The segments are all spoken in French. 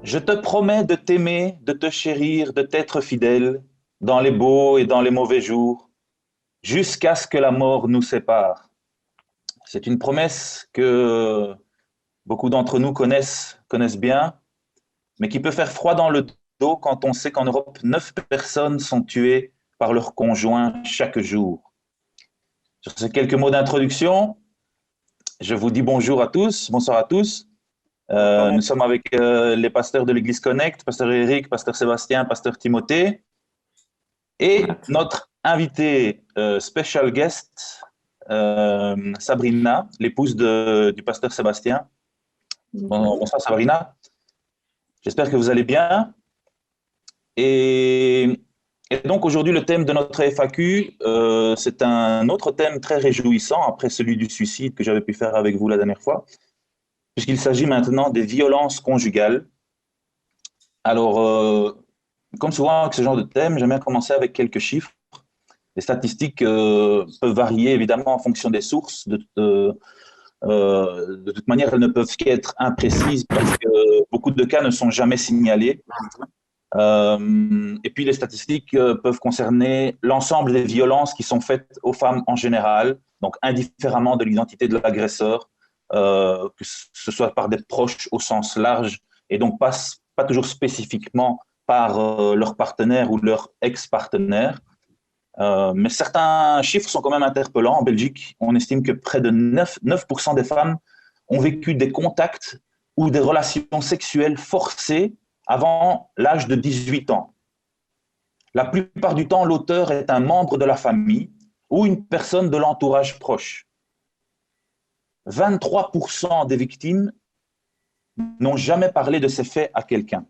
Je te promets de t'aimer, de te chérir, de t'être fidèle dans les beaux et dans les mauvais jours, jusqu'à ce que la mort nous sépare. C'est une promesse que beaucoup d'entre nous connaissent bien, mais qui peut faire froid dans le dos quand on sait qu'en Europe, 9 personnes sont tuées par leur conjoint chaque jour. Sur ces quelques mots d'introduction, je vous dis bonjour à tous, bonsoir à tous. Nous sommes avec les pasteurs de l'Église Connect, pasteur Eric, pasteur Sébastien, pasteur Timothée, et notre invité special guest, Sabrina, l'épouse du pasteur Sébastien. Bonsoir Sabrina, j'espère que vous allez bien. Et donc aujourd'hui, le thème de notre FAQ, c'est un autre thème très réjouissant après celui du suicide que j'avais pu faire avec vous la dernière fois, puisqu'il s'agit maintenant des violences conjugales. Alors, comme souvent avec ce genre de thème, j'aime bien commencer avec quelques chiffres. Les statistiques peuvent varier évidemment en fonction des sources. De toute manière, elles ne peuvent qu'être imprécises parce que beaucoup de cas ne sont jamais signalés. Et puis les statistiques peuvent concerner l'ensemble des violences qui sont faites aux femmes en général, donc indifféremment de l'identité de l'agresseur, que ce soit par des proches au sens large, et donc pas toujours spécifiquement par leur partenaire ou leur ex-partenaire. Mais certains chiffres sont quand même interpellants. En Belgique, on estime que près de 9% des femmes ont vécu des contacts ou des relations sexuelles forcées avant l'âge de 18 ans. La plupart du temps, l'auteur est un membre de la famille ou une personne de l'entourage proche. 23% des victimes n'ont jamais parlé de ces faits à quelqu'un.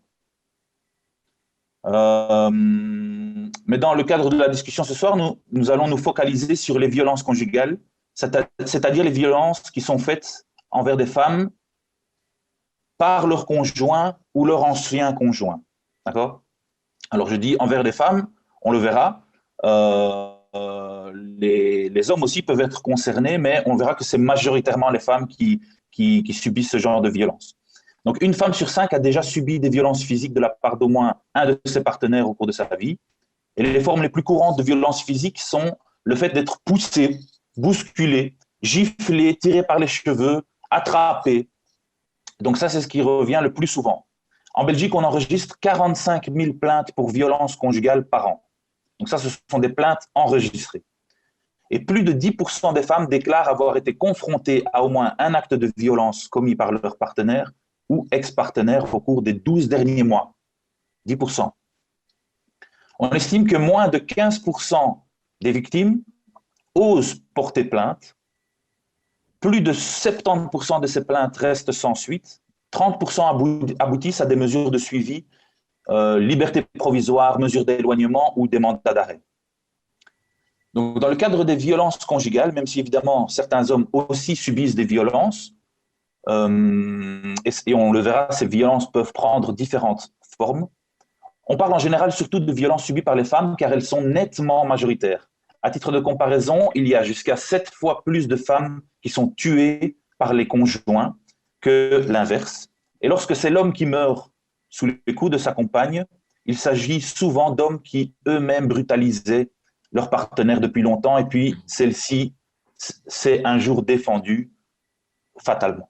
Mais dans le cadre de la discussion ce soir, nous allons nous focaliser sur les violences conjugales, c'est-à-dire les violences qui sont faites envers des femmes par leur conjoint ou leur ancien conjoint. D'accord ? Alors je dis envers des femmes, on le verra. Les hommes aussi peuvent être concernés, mais on verra que c'est majoritairement les femmes qui subissent ce genre de violence. Donc une femme sur 5 a déjà subi des violences physiques de la part d'au moins un de ses partenaires au cours de sa vie. Et les formes les plus courantes de violences physiques sont le fait d'être poussé, bousculé, giflé, tiré par les cheveux, attrapé. Donc ça, c'est ce qui revient le plus souvent. En Belgique, on enregistre 45 000 plaintes pour violences conjugales par an. Donc ça, ce sont des plaintes enregistrées. Et plus de 10% des femmes déclarent avoir été confrontées à au moins un acte de violence commis par leur partenaire ou ex-partenaire au cours des 12 derniers mois. 10%. On estime que moins de 15% des victimes osent porter plainte. Plus de 70% de ces plaintes restent sans suite. 30% aboutissent à des mesures de suivi, liberté provisoire, mesures d'éloignement ou des mandats d'arrêt. Donc, dans le cadre des violences conjugales, même si évidemment certains hommes aussi subissent des violences, et on le verra, ces violences peuvent prendre différentes formes. On parle en général surtout de violences subies par les femmes car elles sont nettement majoritaires. À titre de comparaison, il y a jusqu'à 7 fois plus de femmes qui sont tuées par les conjoints que l'inverse. Et lorsque c'est l'homme qui meurt sous les coups de sa compagne, il s'agit souvent d'hommes qui eux-mêmes brutalisaient leur partenaire depuis longtemps et puis celle-ci s'est un jour défendue fatalement.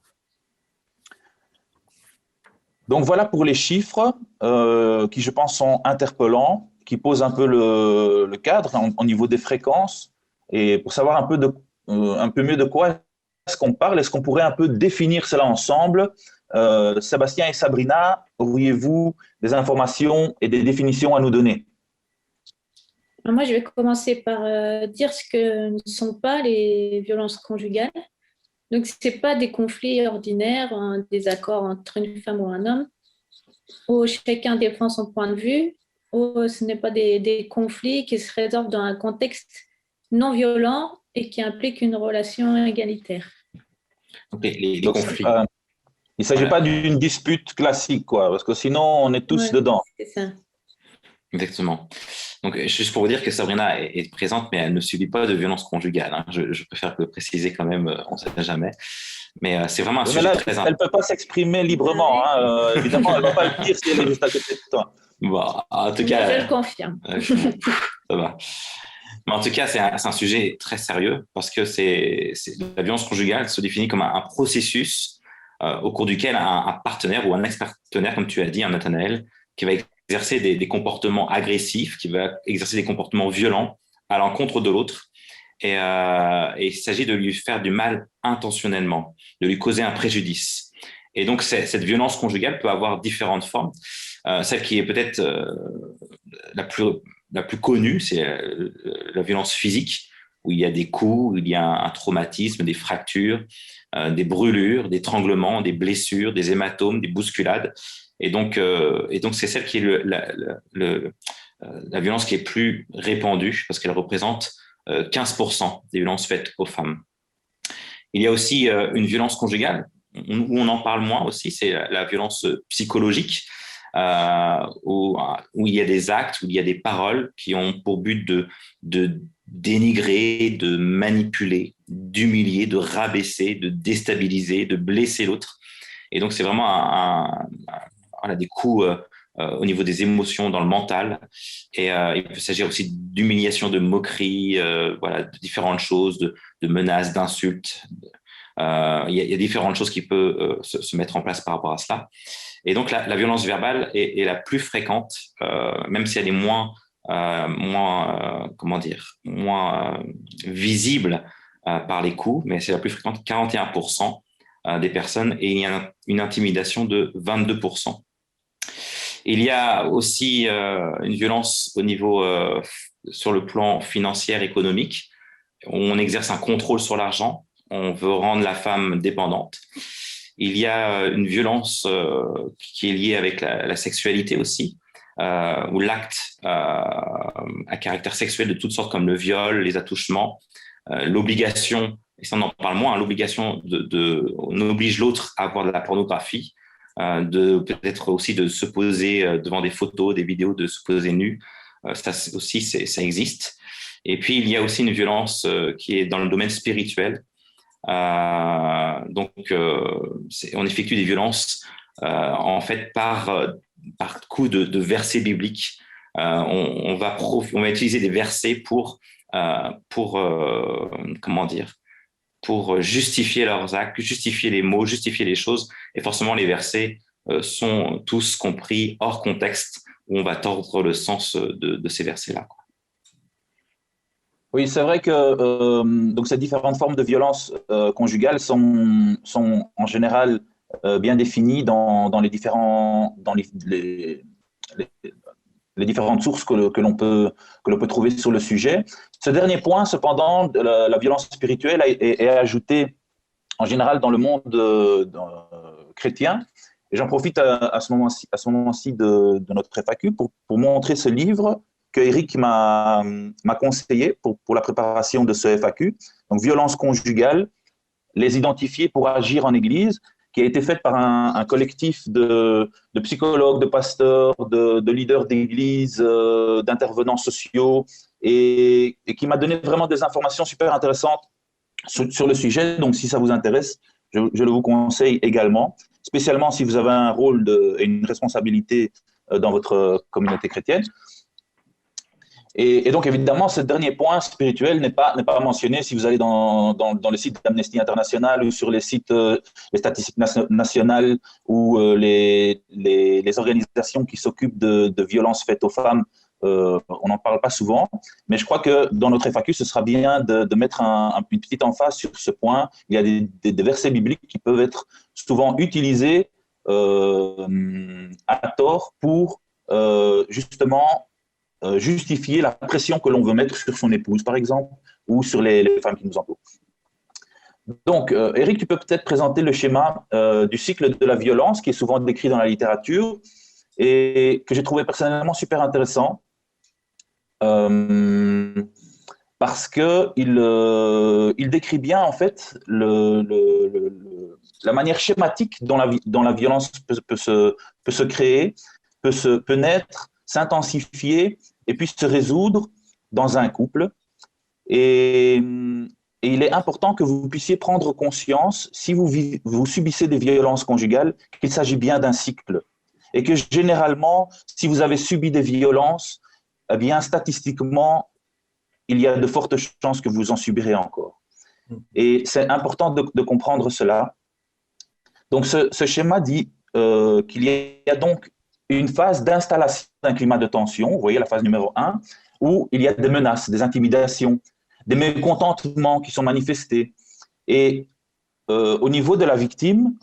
Donc voilà pour les chiffres qui, je pense, sont interpellants, qui posent un peu le cadre au niveau des fréquences. Et pour savoir un peu mieux de quoi est-ce qu'on parle, est-ce qu'on pourrait un peu définir cela ensemble? Sébastien et Sabrina, auriez-vous des informations et des définitions à nous donner? Moi, je vais commencer par dire ce que ne sont pas les violences conjugales. Donc, ce n'est pas des conflits ordinaires, un désaccord entre une femme ou un homme, où chacun défend son point de vue, où ce n'est pas des conflits qui se résolvent dans un contexte non violent et qui impliquent une relation égalitaire. Donc, les Donc, conflits. il ne s'agit pas d'une dispute classique, quoi, parce que sinon, on est tous dedans. C'est ça. Exactement. Donc, juste pour vous dire que Sabrina est présente, mais elle ne subit pas de violence conjugale, hein. Je préfère le préciser quand même, on ne sait jamais. Mais c'est vraiment un Oui, mais sujet là, très elle ne important. peut pas s'exprimer librement, hein. Évidemment, elle ne va pas le dire si elle est juste à côté de toi. Bon, en tout Mais je cas, le confirme. ça va. Mais en tout cas, c'est un sujet très sérieux parce que la violence conjugale se définit comme un processus au cours duquel un partenaire ou un ex-partenaire, comme tu as dit, un Nathanaël, qui va exercer des comportements agressifs, qui va exercer des comportements violents à l'encontre de l'autre. Et il s'agit de lui faire du mal intentionnellement, de lui causer un préjudice. Et donc, cette violence conjugale peut avoir différentes formes. Celle qui est peut-être la plus connue, c'est la violence physique, où il y a des coups, où il y a un traumatisme, des fractures, des brûlures, des étranglements, des blessures, des hématomes, des bousculades. Et donc c'est celle qui est la violence qui est plus répandue, parce qu'elle représente 15% des violences faites aux femmes. Il y a aussi une violence conjugale, où on en parle moins aussi, c'est la violence psychologique, où il y a des actes, où il y a des paroles qui ont pour but de dénigrer, de manipuler, d'humilier, de rabaisser, de déstabiliser, de blesser l'autre. Et donc, c'est vraiment voilà, des coups au niveau des émotions, dans le mental. Et il peut s'agir aussi d'humiliation, de moquerie, voilà, de différentes choses, de menaces, d'insultes. Il y a différentes choses qui peuvent se mettre en place par rapport à cela. Et donc, la violence verbale est la plus fréquente, même si elle est moins visible par les coups, mais c'est la plus fréquente, 41% des personnes, et il y a une intimidation de 22%. Il y a aussi une violence au niveau, sur le plan financier, économique. On exerce un contrôle sur l'argent, on veut rendre la femme dépendante. Il y a une violence qui est liée avec la sexualité aussi, ou l'acte à caractère sexuel de toutes sortes comme le viol, les attouchements, l'obligation, et ça on en parle moins, hein, l'obligation on oblige l'autre à avoir de la pornographie, de peut-être aussi de se poser devant des photos, des vidéos, de se poser nu. Ça aussi, ça existe. Et puis, il y a aussi une violence qui est dans le domaine spirituel. On effectue des violences en fait par coup de versets bibliques. On va utiliser des versets pour comment dire, pour justifier leurs actes, justifier les mots, justifier les choses. Et forcément, les versets sont tous compris hors contexte, où on va tordre le sens de ces versets-là, quoi. Oui, c'est vrai que donc ces différentes formes de violence conjugale sont en général bien définies dans les- les différentes sources que l'on peut trouver sur le sujet. Ce dernier point, cependant, la violence spirituelle est ajoutée en général dans le monde chrétien. Et j'en profite à ce moment-ci de notre FAQ pour montrer ce livre que Eric m'a conseillé pour la préparation de ce FAQ. Donc, violence conjugale, les identifier pour agir en Église, qui a été faite par un collectif de psychologues, de pasteurs, de leaders d'Église, d'intervenants sociaux, et qui m'a donné vraiment des informations super intéressantes sur le sujet. Donc, si ça vous intéresse, je le vous conseille également, spécialement si vous avez un rôle et une responsabilité dans votre communauté chrétienne. Et donc, évidemment, ce dernier point spirituel n'est pas mentionné si vous allez dans le site d'Amnesty International ou sur les sites, les statistiques nationales ou les organisations qui s'occupent de violences faites aux femmes. On n'en parle pas souvent, mais je crois que dans notre FAQ, ce sera bien de mettre une petite emphase sur ce point. Il y a des versets bibliques qui peuvent être souvent utilisés à tort pour justement justifier la pression que l'on veut mettre sur son épouse, par exemple, ou sur les femmes qui nous entourent. Donc, Eric, tu peux peut-être présenter le schéma du cycle de la violence qui est souvent décrit dans la littérature et que j'ai trouvé personnellement super intéressant parce qu'il décrit bien, en fait, la manière schématique dont la violence peut se créer, peut naître, s'intensifier et puis se résoudre dans un couple. Et il est important que vous puissiez prendre conscience, si vous subissez des violences conjugales, qu'il s'agit bien d'un cycle. Et que généralement, si vous avez subi des violences, eh bien, statistiquement, il y a de fortes chances que vous en subirez encore. Et c'est important de comprendre cela. Donc, ce schéma dit qu'il y a donc une phase d'installation d'un climat de tension, vous voyez la phase numéro 1, où il y a des menaces, des intimidations, des mécontentements qui sont manifestés. Et au niveau de la victime,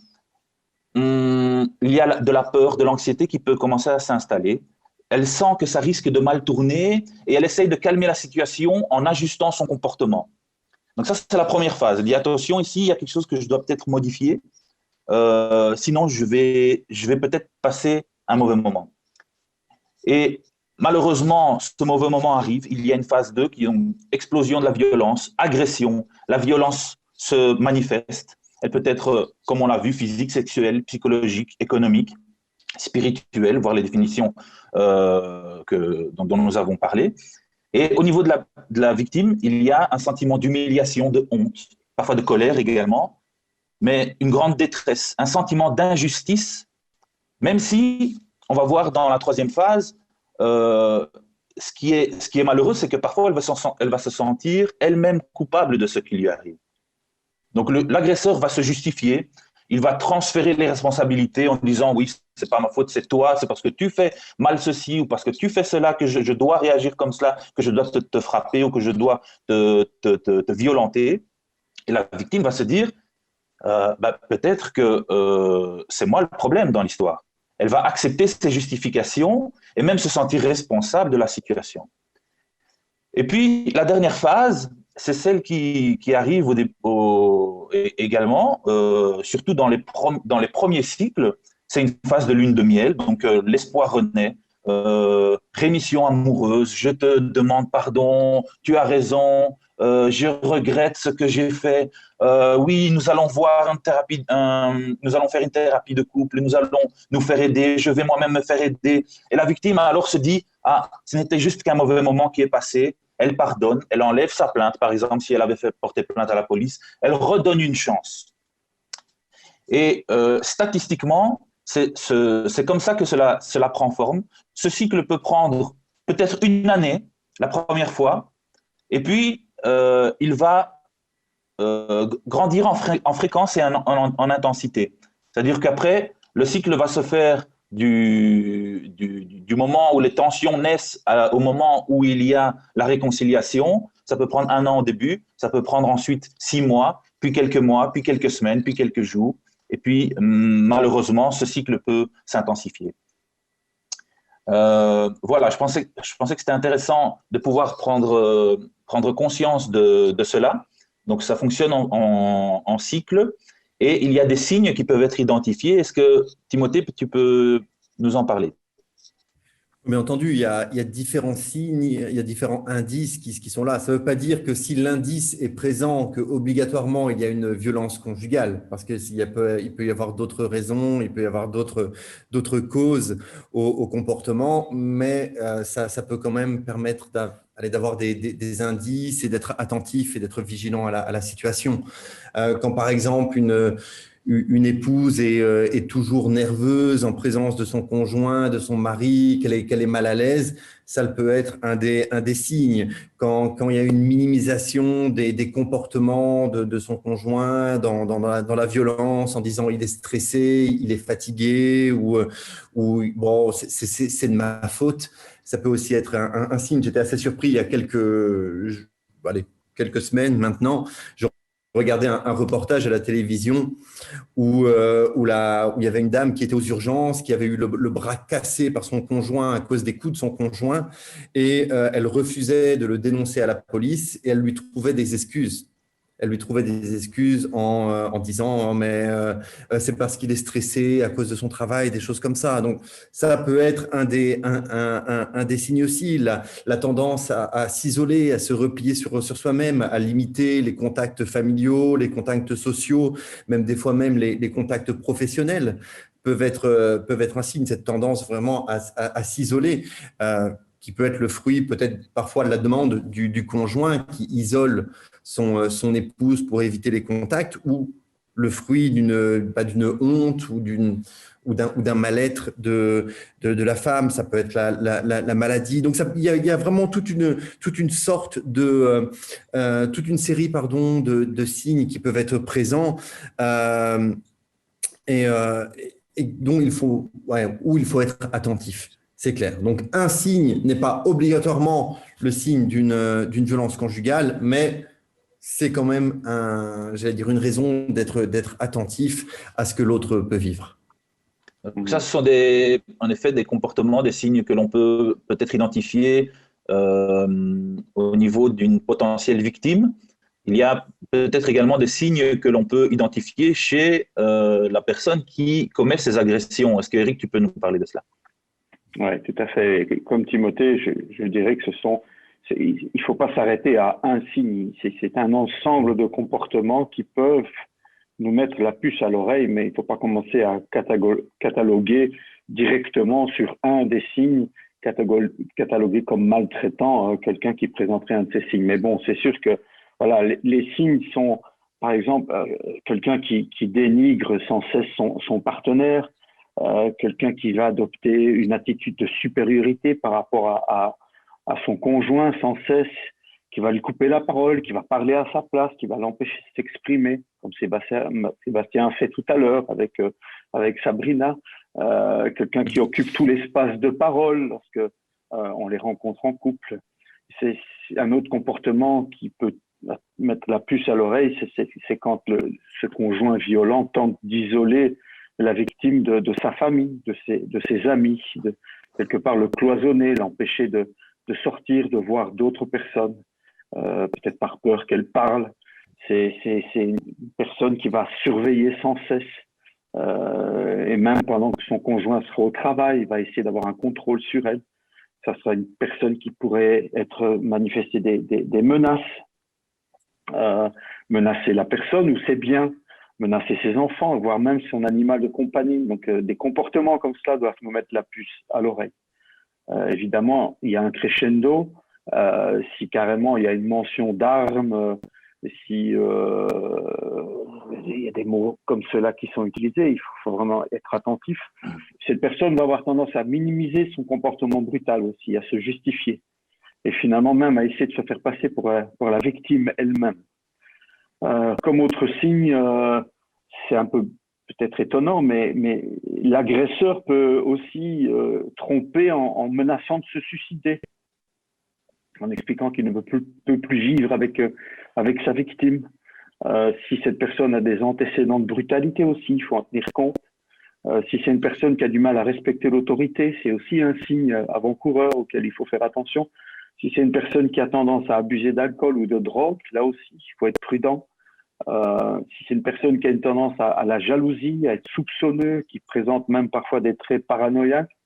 il y a de la peur, de l'anxiété qui peut commencer à s'installer. Elle sent que ça risque de mal tourner et elle essaye de calmer la situation en ajustant son comportement. Donc ça, c'est la première phase. Elle dit, attention, ici, il y a quelque chose que je dois peut-être modifier. Sinon, je vais peut-être passer un mauvais moment. Et malheureusement, ce mauvais moment arrive. Il y a une phase 2 qui est une explosion de la violence, agression. La violence se manifeste. Elle peut être, comme on l'a vu, physique, sexuelle, psychologique, économique, spirituelle, voire les définitions dont nous avons parlé. Et au niveau de la victime, il y a un sentiment d'humiliation, de honte, parfois de colère également, mais une grande détresse, un sentiment d'injustice, même si, on va voir dans la troisième phase, ce qui est malheureux, c'est que parfois elle va se sentir elle-même coupable de ce qui lui arrive. Donc l'agresseur va se justifier, il va transférer les responsabilités en disant oui, c'est pas ma faute, c'est toi, c'est parce que tu fais mal ceci ou parce que tu fais cela que je dois réagir comme cela, que je dois te frapper ou que je dois te violenter. Et la victime va se dire peut-être que c'est moi le problème dans l'histoire. Elle va accepter ses justifications et même se sentir responsable de la situation. Et puis la dernière phase, c'est celle qui arrive également, surtout dans les premiers cycles. C'est une phase de lune de miel, donc l'espoir renaît, rémission amoureuse, je te demande pardon, tu as raison, je regrette ce que j'ai fait, oui, nous allons faire une thérapie de couple, nous allons nous faire aider, je vais moi-même me faire aider. Et la victime alors se dit, ah, ce n'était juste qu'un mauvais moment qui est passé. Elle pardonne, elle enlève sa plainte, par exemple, si elle avait fait porter plainte à la police, elle redonne une chance. Et statistiquement, c'est comme ça que cela prend forme. Ce cycle peut prendre peut-être une année, la première fois, et puis il va grandir en fréquence et en intensité. C'est-à-dire qu'après, le cycle va se faire du moment où les tensions naissent au moment où il y a la réconciliation. Ça peut prendre 1 an au début, ça peut prendre ensuite 6 mois, puis quelques semaines, puis quelques jours. Et puis, malheureusement, ce cycle peut s'intensifier. Voilà, je pensais que c'était intéressant de pouvoir prendre conscience de cela. Donc, ça fonctionne en cycle. Et il y a des signes qui peuvent être identifiés. Est-ce que, Timothée, tu peux nous en parler? Bien entendu, il y a différents signes, il y a différents indices qui sont là. Ça ne veut pas dire que si l'indice est présent, qu'obligatoirement il y a une violence conjugale, parce qu'il peut y avoir d'autres raisons, il peut y avoir d'autres causes au comportement, mais ça peut quand même permettre d'avoir des indices et d'être attentif et d'être vigilant à la situation. Quand par exemple une épouse est toujours nerveuse en présence de son conjoint, de son mari, qu'elle est mal à l'aise, ça peut être un des signes. Quand il y a une minimisation des comportements de son conjoint dans la violence, en disant il est stressé, il est fatigué ou bon, c'est de ma faute, ça peut aussi être un signe. J'étais assez surpris il y a quelques semaines maintenant. Je regardais un reportage à la télévision où il y avait une dame qui était aux urgences, qui avait eu le bras cassé par son conjoint à cause des coups de son conjoint, et elle refusait de le dénoncer à la police et elle lui trouvait des excuses. Elle lui trouvait des excuses en disant mais c'est parce qu'il est stressé à cause de son travail, des choses comme ça. Donc ça peut être un des signes aussi, la tendance à s'isoler, à se replier sur soi-même, à limiter les contacts familiaux, les contacts sociaux, même des fois même les contacts professionnels peuvent être un signe, cette tendance vraiment à s'isoler. qui peut être le fruit peut-être parfois de la demande du conjoint qui isole son épouse pour éviter les contacts, ou le fruit d'une honte ou d'un mal-être de la femme. Ça peut être la maladie. Donc, il y a vraiment toute une sorte toute une série, de signes qui peuvent être présents et dont où il faut être attentif. C'est clair. Donc, un signe n'est pas obligatoirement le signe d'une violence conjugale, mais c'est quand même une raison d'être attentif à ce que l'autre peut vivre. Donc ça, ce sont en effet des comportements, des signes que l'on peut peut-être identifier au niveau d'une potentielle victime. Il y a peut-être également des signes que l'on peut identifier chez la personne qui commet ces agressions. Est-ce que, Eric, tu peux nous parler de cela? Oui, tout à fait. Comme Timothée, je dirais que il ne faut pas s'arrêter à un signe. C'est un ensemble de comportements qui peuvent nous mettre la puce à l'oreille, mais il ne faut pas commencer à cataloguer directement sur un des signes, cataloguer comme maltraitant quelqu'un qui présenterait un de ces signes. Mais bon, c'est sûr que voilà, les signes sont, par exemple, quelqu'un qui dénigre sans cesse son partenaire, quelqu'un qui va adopter une attitude de supériorité par rapport à son conjoint sans cesse, qui va lui couper la parole, qui va parler à sa place, qui va l'empêcher de s'exprimer, comme Sébastien a fait tout à l'heure avec Sabrina, quelqu'un qui occupe tout l'espace de parole lorsque on les rencontre en couple. C'est un autre comportement qui peut mettre la puce à l'oreille, c'est quand ce conjoint violent tente d'isoler la victime de sa famille, de ses amis, quelque part le cloisonner, l'empêcher de sortir, de voir d'autres personnes, peut-être par peur qu'elle parle. C'est une personne qui va surveiller sans cesse, et même pendant que son conjoint sera au travail, il va essayer d'avoir un contrôle sur elle. Ça sera une personne qui pourrait manifester des menaces, menacer la personne ou ses biens, menacer ses enfants, voire même son animal de compagnie. Donc, des comportements comme cela doivent nous mettre la puce à l'oreille. Évidemment, il y a un crescendo. Si carrément il y a une mention d'armes, si il y a des mots comme ceux-là qui sont utilisés, il faut vraiment être attentif. Cette personne va avoir tendance à minimiser son comportement brutal aussi, à se justifier. Et finalement même à essayer de se faire passer pour la victime elle-même. Comme autre signe, c'est un peu peut-être étonnant, mais l'agresseur peut aussi tromper en menaçant de se suicider, en expliquant qu'il ne peut plus vivre avec sa victime. Si cette personne a des antécédents de brutalité aussi, il faut en tenir compte. Si c'est une personne qui a du mal à respecter l'autorité, c'est aussi un signe avant-coureur auquel il faut faire attention. Si c'est une personne qui a tendance à abuser d'alcool ou de drogue, là aussi, il faut être prudent. Si c'est une personne qui a une tendance à la jalousie, à être soupçonneux, qui présente même parfois des traits paranoïaques,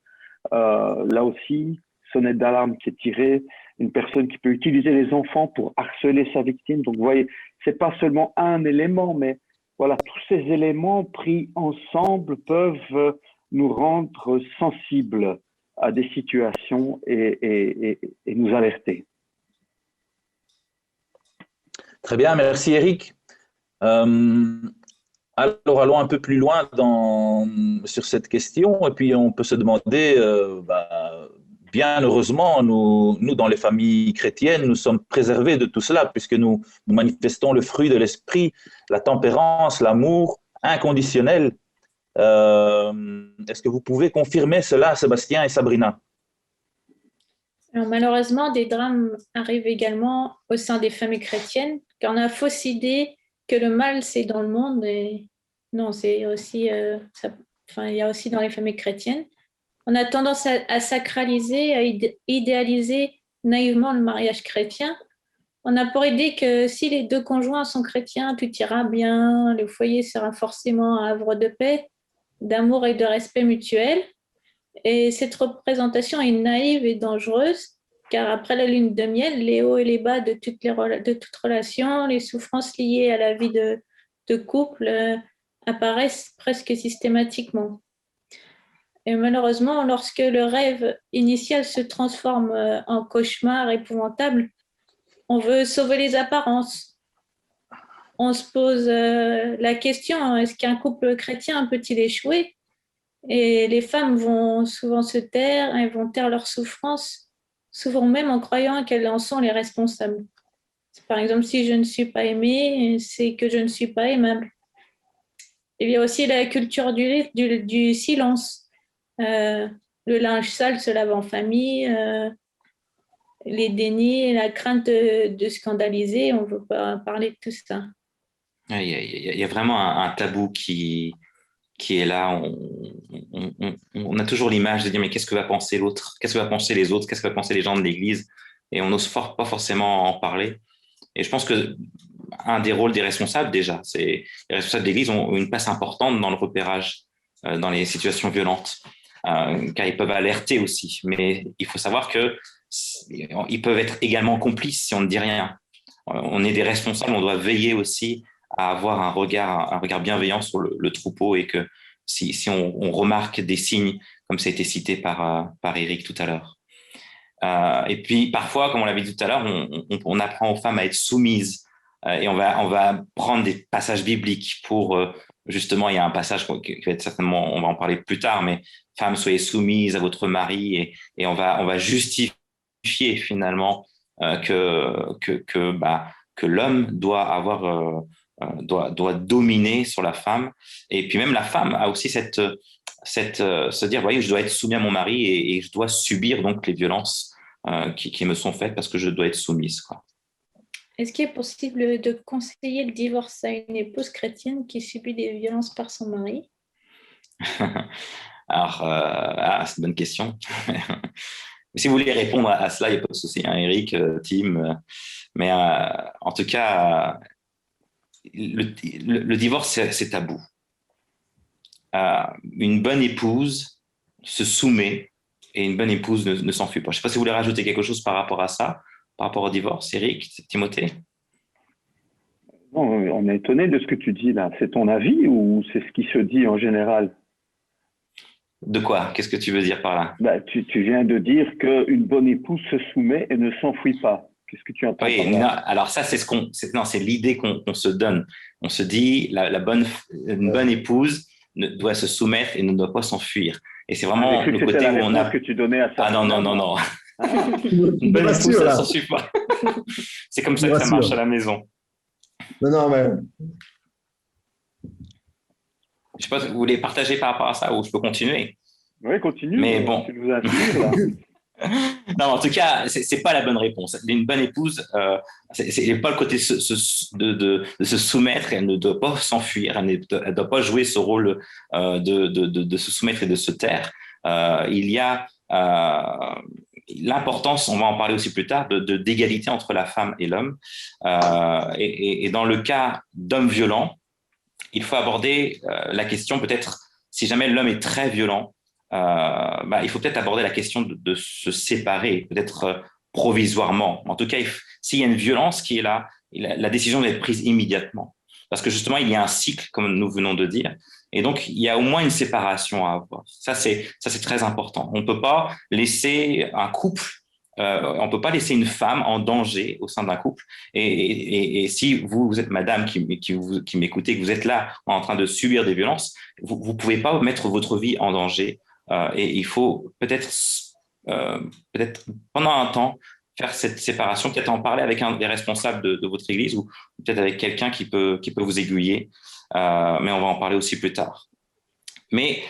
là aussi, sonnette d'alarme qui est tirée, une personne qui peut utiliser les enfants pour harceler sa victime. Donc, vous voyez, c'est pas seulement un élément, mais voilà, tous ces éléments pris ensemble peuvent nous rendre sensibles à des situations et nous alerter. Très bien, merci Eric. Alors allons un peu plus loin sur cette question et puis on peut se demander, bien heureusement, nous dans les familles chrétiennes, nous sommes préservés de tout cela puisque nous manifestons le fruit de l'esprit, la tempérance, l'amour inconditionnel. Est-ce que vous pouvez confirmer cela, Sébastien et Sabrina? Alors, malheureusement, des drames arrivent également au sein des familles chrétiennes, car on a fausse idée que le mal, c'est dans le monde. Et non, c'est aussi, il y a aussi dans les familles chrétiennes. On a tendance à sacraliser, à idéaliser naïvement le mariage chrétien. On a pour idée que si les deux conjoints sont chrétiens, tout ira bien, le foyer sera forcément un havre de paix, d'amour et de respect mutuel. Et cette représentation est naïve et dangereuse, car après la lune de miel, les hauts et les bas de toute relation, les souffrances liées à la vie de couple apparaissent presque systématiquement. Et malheureusement, lorsque le rêve initial se transforme en cauchemar épouvantable, on veut sauver les apparences. On se pose la question, est-ce qu'un couple chrétien peut-il échouer? Et les femmes vont souvent se taire, elles vont taire leurs souffrances, souvent même en croyant qu'elles en sont les responsables. Par exemple, si je ne suis pas aimée, c'est que je ne suis pas aimable. Il y a aussi la culture du silence. Le linge sale se lave en famille, les dénis, la crainte de scandaliser, on ne veut pas parler de tout ça. Il y a vraiment un tabou qui est là. On a toujours l'image de dire mais qu'est-ce que va penser l'autre? Qu'est-ce que va penser les autres? Qu'est-ce que va penser les gens de l'Église? Et on n'ose pas forcément en parler. Et je pense que un des rôles des responsables, déjà, c'est les responsables de l'Église ont une place importante dans le repérage dans les situations violentes, car ils peuvent alerter aussi. Mais il faut savoir qu'ils peuvent être également complices si on ne dit rien. On est des responsables, on doit veiller aussi à avoir un regard bienveillant sur le troupeau et que si on remarque des signes, comme ça a été cité par Eric tout à l'heure. Et puis parfois, comme on l'avait dit tout à l'heure, on apprend aux femmes à être soumises et on va prendre des passages bibliques pour justement, il y a un passage qui va être certainement, on va en parler plus tard, mais femmes, soyez soumises à votre mari et on va justifier finalement que l'homme doit dominer sur la femme. Et puis même la femme a aussi se dire, voyez, je dois être soumis à mon mari et je dois subir donc les violences qui me sont faites parce que je dois être soumise, quoi. Est-ce qu'il est possible de conseiller le divorce à une épouse chrétienne qui subit des violences par son mari? Alors, c'est une bonne question. Si vous voulez répondre à cela, il n'y a pas de souci, hein, Eric, Tim. Mais en tout cas, le divorce, c'est tabou. Une bonne épouse se soumet et une bonne épouse ne s'enfuit pas. Je ne sais pas si vous voulez rajouter quelque chose par rapport à ça, par rapport au divorce, Eric, Timothée? Non, on est étonné de ce que tu dis là. C'est ton avis ou c'est ce qui se dit en général? De quoi? Qu'est-ce que tu veux dire par là? Tu viens de dire qu'une bonne épouse se soumet et ne s'enfuit pas. Qu'est-ce que tu entends par là? Oui, non, alors ça, c'est l'idée qu'on se donne. On se dit, une bonne épouse doit se soumettre et ne doit pas s'enfuir. Et c'est vraiment le côté où on a... que tu donnais à ça. Ah non. Une bonne épouse, ça ne s'enfuit pas. C'est comme ça que ça marche à la maison. Non, mais... Je ne sais pas si vous voulez partager par rapport à ça ou je peux continuer. Oui, continue. Mais bon. Tu nous inspires, là. Non, en tout cas, c'est pas la bonne réponse. Une bonne épouse, c'est pas le côté de se soumettre. Elle ne doit pas s'enfuir. Elle ne doit pas jouer ce rôle de se soumettre et de se taire. Il y a l'importance, on va en parler aussi plus tard, d'égalité entre la femme et l'homme. Et dans le cas d'hommes violents, il faut aborder la question peut-être, si jamais l'homme est très violent, il faut peut-être aborder la question de se séparer, peut-être provisoirement. En tout cas, s'il y a une violence qui est là, la décision doit être prise immédiatement. Parce que justement, il y a un cycle, comme nous venons de dire, et donc il y a au moins une séparation à avoir. Ça, c'est très important. On ne peut pas laisser un couple, on ne peut pas laisser une femme en danger au sein d'un couple. Et si vous êtes madame qui m'écoutez, que vous êtes là en train de subir des violences, vous ne pouvez pas mettre votre vie en danger. Et il faut peut-être pendant un temps faire cette séparation, peut-être en parler avec un des responsables de votre église ou peut-être avec quelqu'un qui peut vous aiguiller, mais on va en parler aussi plus tard. Mais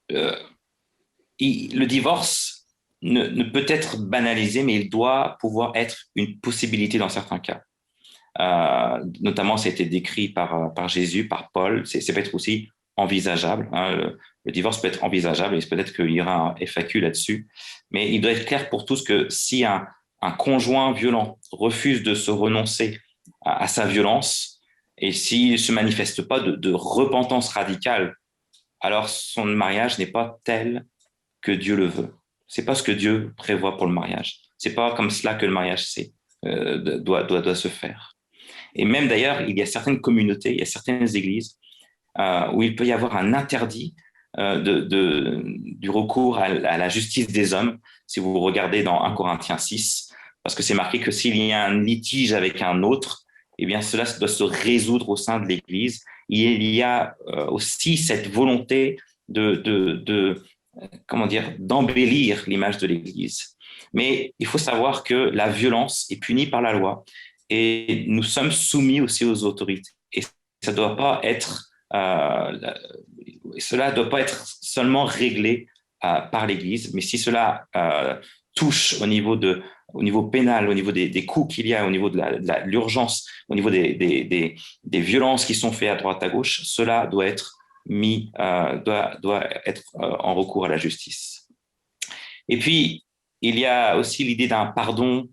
le divorce ne peut être banalisé, mais il doit pouvoir être une possibilité dans certains cas. Notamment, ça a été décrit par Jésus, par Paul, c'est peut-être aussi envisageable, hein, le divorce peut être envisageable et peut-être qu'il y aura un FAQ là-dessus, mais il doit être clair pour tous que si un conjoint violent refuse de se renoncer à sa violence et s'il ne se manifeste pas de repentance radicale, alors son mariage n'est pas tel que Dieu le veut. C'est pas ce que Dieu prévoit pour le mariage. C'est pas comme cela que le mariage doit se faire. Et même d'ailleurs, il y a certaines communautés, il y a certaines églises où il peut y avoir un interdit du recours à la justice des hommes, si vous regardez dans 1 Corinthiens 6, parce que c'est marqué que s'il y a un litige avec un autre, eh bien cela doit se résoudre au sein de l'Église. Il y a aussi cette volonté d'embellir l'image de l'Église. Mais il faut savoir que la violence est punie par la loi et nous sommes soumis aussi aux autorités. Et ça doit pas être, cela ne doit pas être seulement réglé par l'Église, mais si cela touche au niveau pénal, au niveau des coups qu'il y a, au niveau de l'urgence, au niveau des violences qui sont faites à droite à gauche, cela doit être doit être en recours à la justice. Et puis, il y a aussi l'idée d'un pardon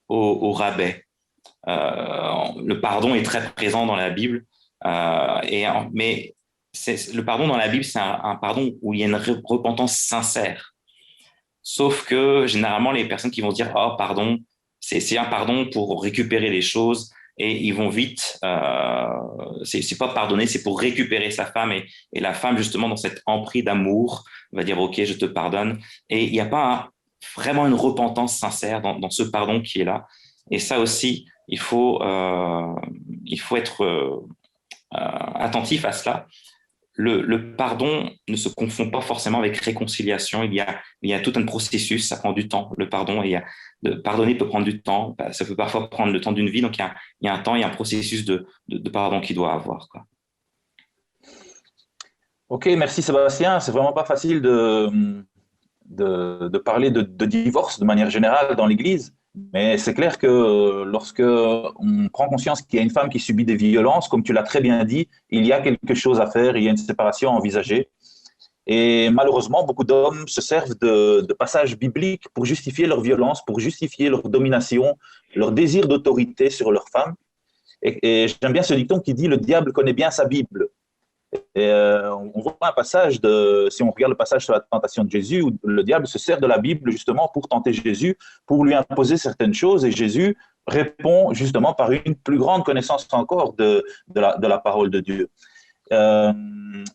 au rabais. Le pardon est très présent dans la Bible, mais le pardon dans la Bible, c'est un pardon où il y a une repentance sincère. Sauf que généralement, les personnes qui vont dire « Oh, pardon », c'est un pardon pour récupérer les choses et ils vont vite, c'est pas pardonner, c'est pour récupérer sa femme et la femme, justement, dans cette emprise d'amour, va dire « Ok, je te pardonne ». Et il n'y a pas vraiment une repentance sincère dans ce pardon qui est là. Et ça aussi, il faut être attentif à cela. Le pardon ne se confond pas forcément avec réconciliation. Il y a tout un processus, ça prend du temps, le pardon. Pardonner peut prendre du temps, ça peut parfois prendre le temps d'une vie. Donc, il y a un temps, il y a un processus de pardon qu'il doit avoir, quoi. Ok, merci Sébastien. C'est vraiment pas facile de parler de divorce de manière générale dans l'Église. Mais c'est clair que lorsque on prend conscience qu'il y a une femme qui subit des violences, comme tu l'as très bien dit, il y a quelque chose à faire, il y a une séparation à envisager. Et malheureusement, beaucoup d'hommes se servent de passages bibliques pour justifier leur violence, pour justifier leur domination, leur désir d'autorité sur leur femme. Et j'aime bien ce dicton qui dit « Le diable connaît bien sa Bible ». Et on voit un passage si on regarde le passage sur la tentation de Jésus, où le diable se sert de la Bible justement pour tenter Jésus, pour lui imposer certaines choses, et Jésus répond justement par une plus grande connaissance encore de la parole de Dieu.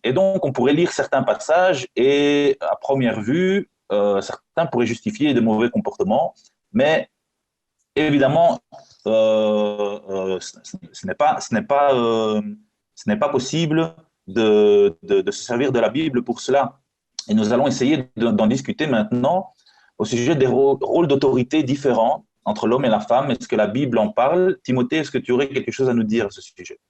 Et donc, on pourrait lire certains passages et à première vue, certains pourraient justifier de mauvais comportements, mais évidemment, ce n'est pas possible de se servir de la Bible pour cela. Et nous allons essayer d'en discuter maintenant au sujet des rôles d'autorité différents entre l'homme et la femme. Est-ce que la Bible en parle? Timothée, est-ce que tu aurais quelque chose à nous dire à ce sujet?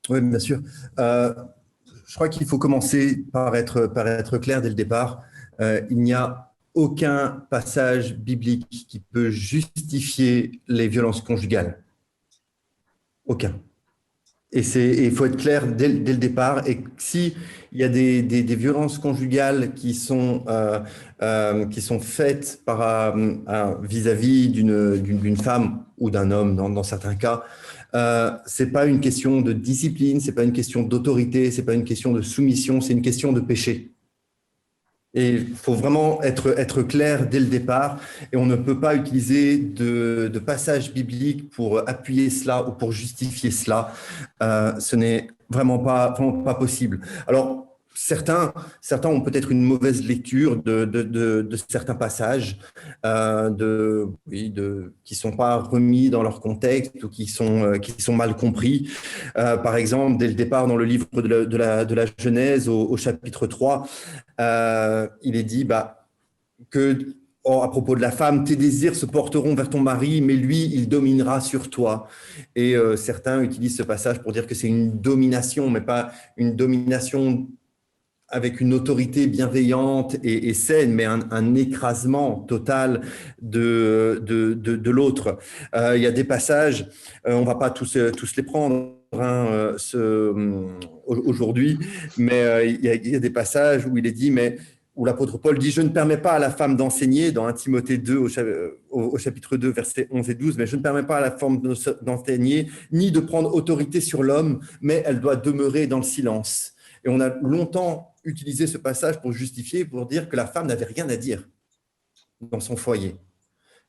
Oui, bien sûr. Je crois qu'il faut commencer par être clair dès le départ. Il n'y a aucun passage biblique qui peut justifier les violences conjugales. Aucun. Et il faut être clair dès le départ. Et si il y a des violences conjugales qui sont faites vis-à-vis d'une femme ou d'un homme dans certains cas, c'est pas une question de discipline, c'est pas une question d'autorité, c'est pas une question de soumission, c'est une question de péché. Et il faut vraiment être clair dès le départ, et on ne peut pas utiliser de passages bibliques pour appuyer cela ou pour justifier cela. Ce n'est vraiment pas possible. Alors, certains ont peut-être une mauvaise lecture de certains passages qui sont pas remis dans leur contexte ou qui sont mal compris. Par exemple, dès le départ dans le livre de la Genèse au chapitre 3, il est dit que à propos de la femme, tes désirs se porteront vers ton mari, mais lui, il dominera sur toi. Et certains utilisent ce passage pour dire que c'est une domination, mais pas une domination avec une autorité bienveillante et saine, mais un écrasement total de l'autre. Il y a des passages, on ne va pas tous les prendre aujourd'hui, mais il y a des passages où il est dit, où l'apôtre Paul dit « Je ne permets pas à la femme d'enseigner » dans 1 Timothée 2 au chapitre 2, versets 11 et 12, « mais je ne permets pas à la femme d'enseigner ni de prendre autorité sur l'homme, mais elle doit demeurer dans le silence. » Et on a longtemps utilisé ce passage pour justifier, pour dire que la femme n'avait rien à dire dans son foyer,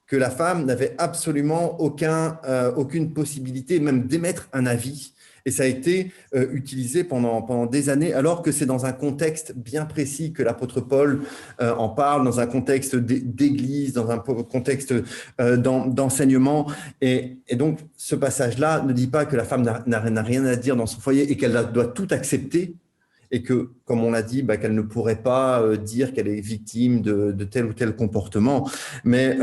que la femme n'avait absolument aucune possibilité même d'émettre un avis. Et ça a été utilisé pendant des années, alors que c'est dans un contexte bien précis que l'apôtre Paul en parle, dans un contexte d'église, dans un contexte d'enseignement. Et donc, ce passage-là ne dit pas que la femme n'a rien à dire dans son foyer et qu'elle doit tout accepter, et que, comme on l'a dit, qu'elle ne pourrait pas dire qu'elle est victime de tel ou tel comportement. Mais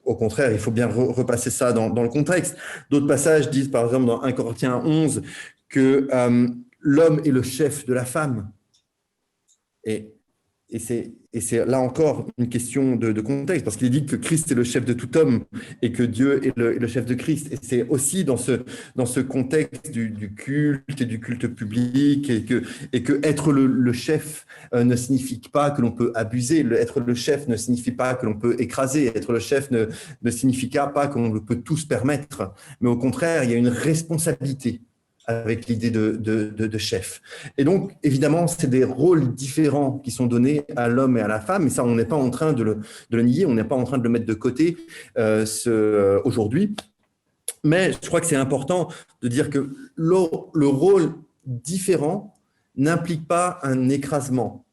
au contraire, il faut bien repasser ça dans le contexte. D'autres passages disent, par exemple, dans 1 Corinthiens 11, que l'homme est le chef de la femme. Et c'est là encore une question de contexte, parce qu'il est dit que Christ est le chef de tout homme et que Dieu est le chef de Christ. Et c'est aussi dans ce contexte du culte et du culte public, et que être le chef ne signifie pas que l'on peut abuser. Être le chef ne signifie pas que l'on peut écraser. Être le chef ne signifie pas qu'on peut tout se permettre. Mais au contraire, il y a une responsabilité avec l'idée de chef. Et donc, évidemment, c'est des rôles différents qui sont donnés à l'homme et à la femme, et ça, on n'est pas en train de le nier, on n'est pas en train de le mettre de côté aujourd'hui. Mais je crois que c'est important de dire que le rôle différent n'implique pas un écrasement,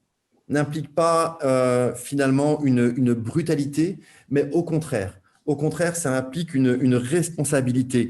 n'implique pas finalement une brutalité, mais au contraire, ça implique une responsabilité.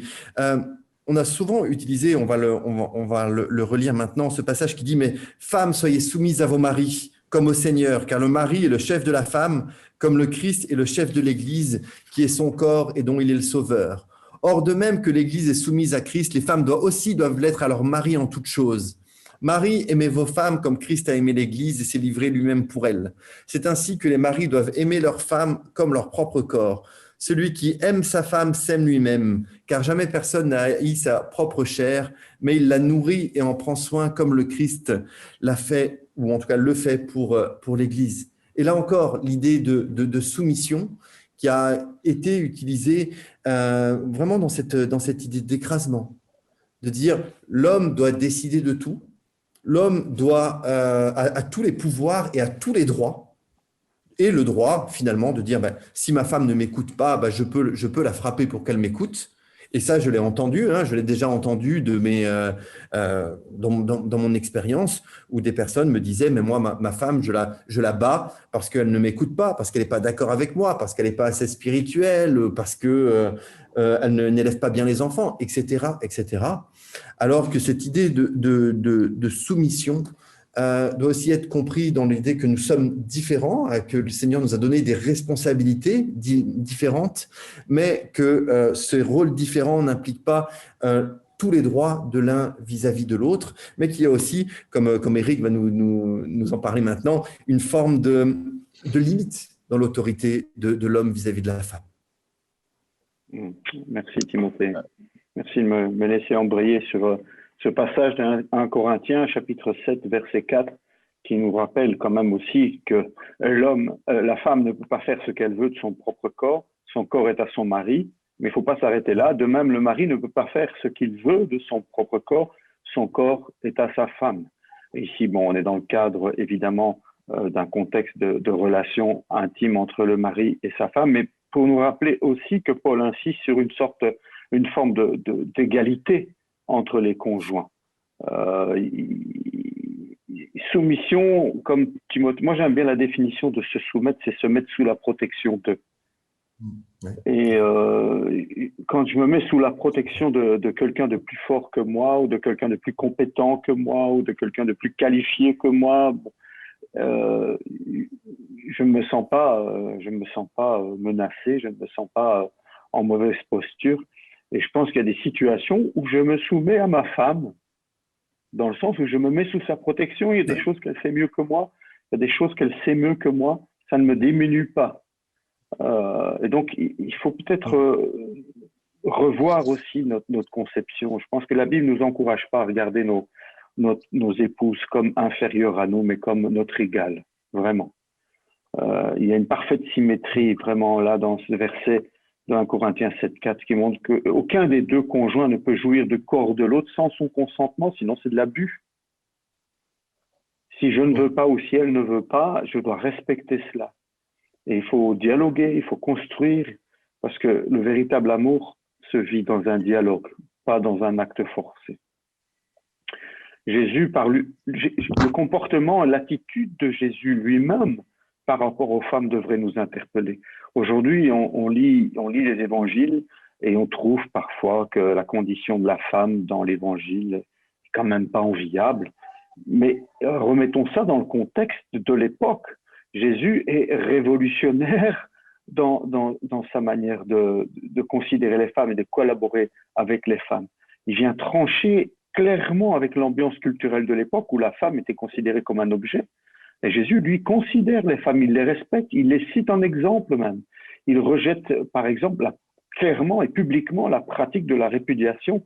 On a souvent utilisé, on va le relire maintenant, ce passage qui dit « Mais femmes, soyez soumises à vos maris comme au Seigneur, car le mari est le chef de la femme, comme le Christ est le chef de l'Église, qui est son corps et dont il est le sauveur. Or, de même que l'Église est soumise à Christ, les femmes doivent l'être à leur mari en toutes choses. Marie, aimez vos femmes comme Christ a aimé l'Église et s'est livré lui-même pour elle. C'est ainsi que les maris doivent aimer leurs femmes comme leur propre corps. Celui qui aime sa femme s'aime lui-même, car jamais personne n'a haï sa propre chair, mais il la nourrit et en prend soin comme le Christ l'a fait, ou en tout cas le fait pour l'Église. Et là encore, l'idée de soumission qui a été utilisée vraiment dans cette idée d'écrasement, de dire l'homme doit décider de tout, l'homme doit a tous les pouvoirs et a tous les droits, et le droit, finalement, de dire si ma femme ne m'écoute pas, je peux la frapper pour qu'elle m'écoute. Et ça, je l'ai entendu, je l'ai déjà entendu dans mon expérience, où des personnes me disaient, mais moi, ma femme, je la bats parce qu'elle ne m'écoute pas, parce qu'elle n'est pas d'accord avec moi, parce qu'elle n'est pas assez spirituelle, parce qu'elle n'élève pas bien les enfants, etc., etc. Alors que cette idée de soumission doit aussi être compris dans l'idée que nous sommes différents, que le Seigneur nous a donné des responsabilités différentes, mais que ces rôles différents n'impliquent pas tous les droits de l'un vis-à-vis de l'autre, mais qu'il y a aussi, comme Eric va nous en parler maintenant, une forme de limite dans l'autorité de l'homme vis-à-vis de la femme. Merci Timothée. Merci de me laisser embrayer sur ce passage d'1 Corinthiens, chapitre 7, verset 4, qui nous rappelle quand même aussi que la femme ne peut pas faire ce qu'elle veut de son propre corps, son corps est à son mari, mais il ne faut pas s'arrêter là. De même, le mari ne peut pas faire ce qu'il veut de son propre corps, son corps est à sa femme. Et ici, on est dans le cadre évidemment d'un contexte de relation intime entre le mari et sa femme, mais pour nous rappeler aussi que Paul insiste sur une forme d'égalité entre les conjoints. Soumission, comme Timothée, moi j'aime bien la définition de se soumettre, c'est se mettre sous la protection d'eux. Ouais. Et quand je me mets sous la protection de quelqu'un de plus fort que moi, ou de quelqu'un de plus compétent que moi, ou de quelqu'un de plus qualifié que moi, je me sens pas menacé, je ne me sens pas en mauvaise posture. Et je pense qu'il y a des situations où je me soumets à ma femme, dans le sens où je me mets sous sa protection. Il y a des choses qu'elle sait mieux que moi, il y a des choses qu'elle sait mieux que moi, ça ne me diminue pas. Et donc, il faut peut-être revoir aussi notre conception. Je pense que la Bible ne nous encourage pas à regarder nos épouses comme inférieures à nous, mais comme notre égale, vraiment. Il y a une parfaite symétrie, vraiment, là, dans ce verset de 1 Corinthiens 7,4 qui montre qu'aucun des deux conjoints ne peut jouir du corps de l'autre sans son consentement, sinon c'est de l'abus. Si je ne veux pas ou si elle ne veut pas, je dois respecter cela. Et il faut dialoguer, il faut construire, parce que le véritable amour se vit dans un dialogue, pas dans un acte forcé. Jésus, le comportement, l'attitude de Jésus lui-même par rapport aux femmes devrait nous interpeller. Aujourd'hui, on lit les évangiles et on trouve parfois que la condition de la femme dans l'évangile est quand même pas enviable. Mais remettons ça dans le contexte de l'époque. Jésus est révolutionnaire dans sa manière de considérer les femmes et de collaborer avec les femmes. Il vient trancher clairement avec l'ambiance culturelle de l'époque où la femme était considérée comme un objet. Et Jésus, lui, considère les femmes, il les respecte, il les cite en exemple même. Il rejette, par exemple, clairement et publiquement la pratique de la répudiation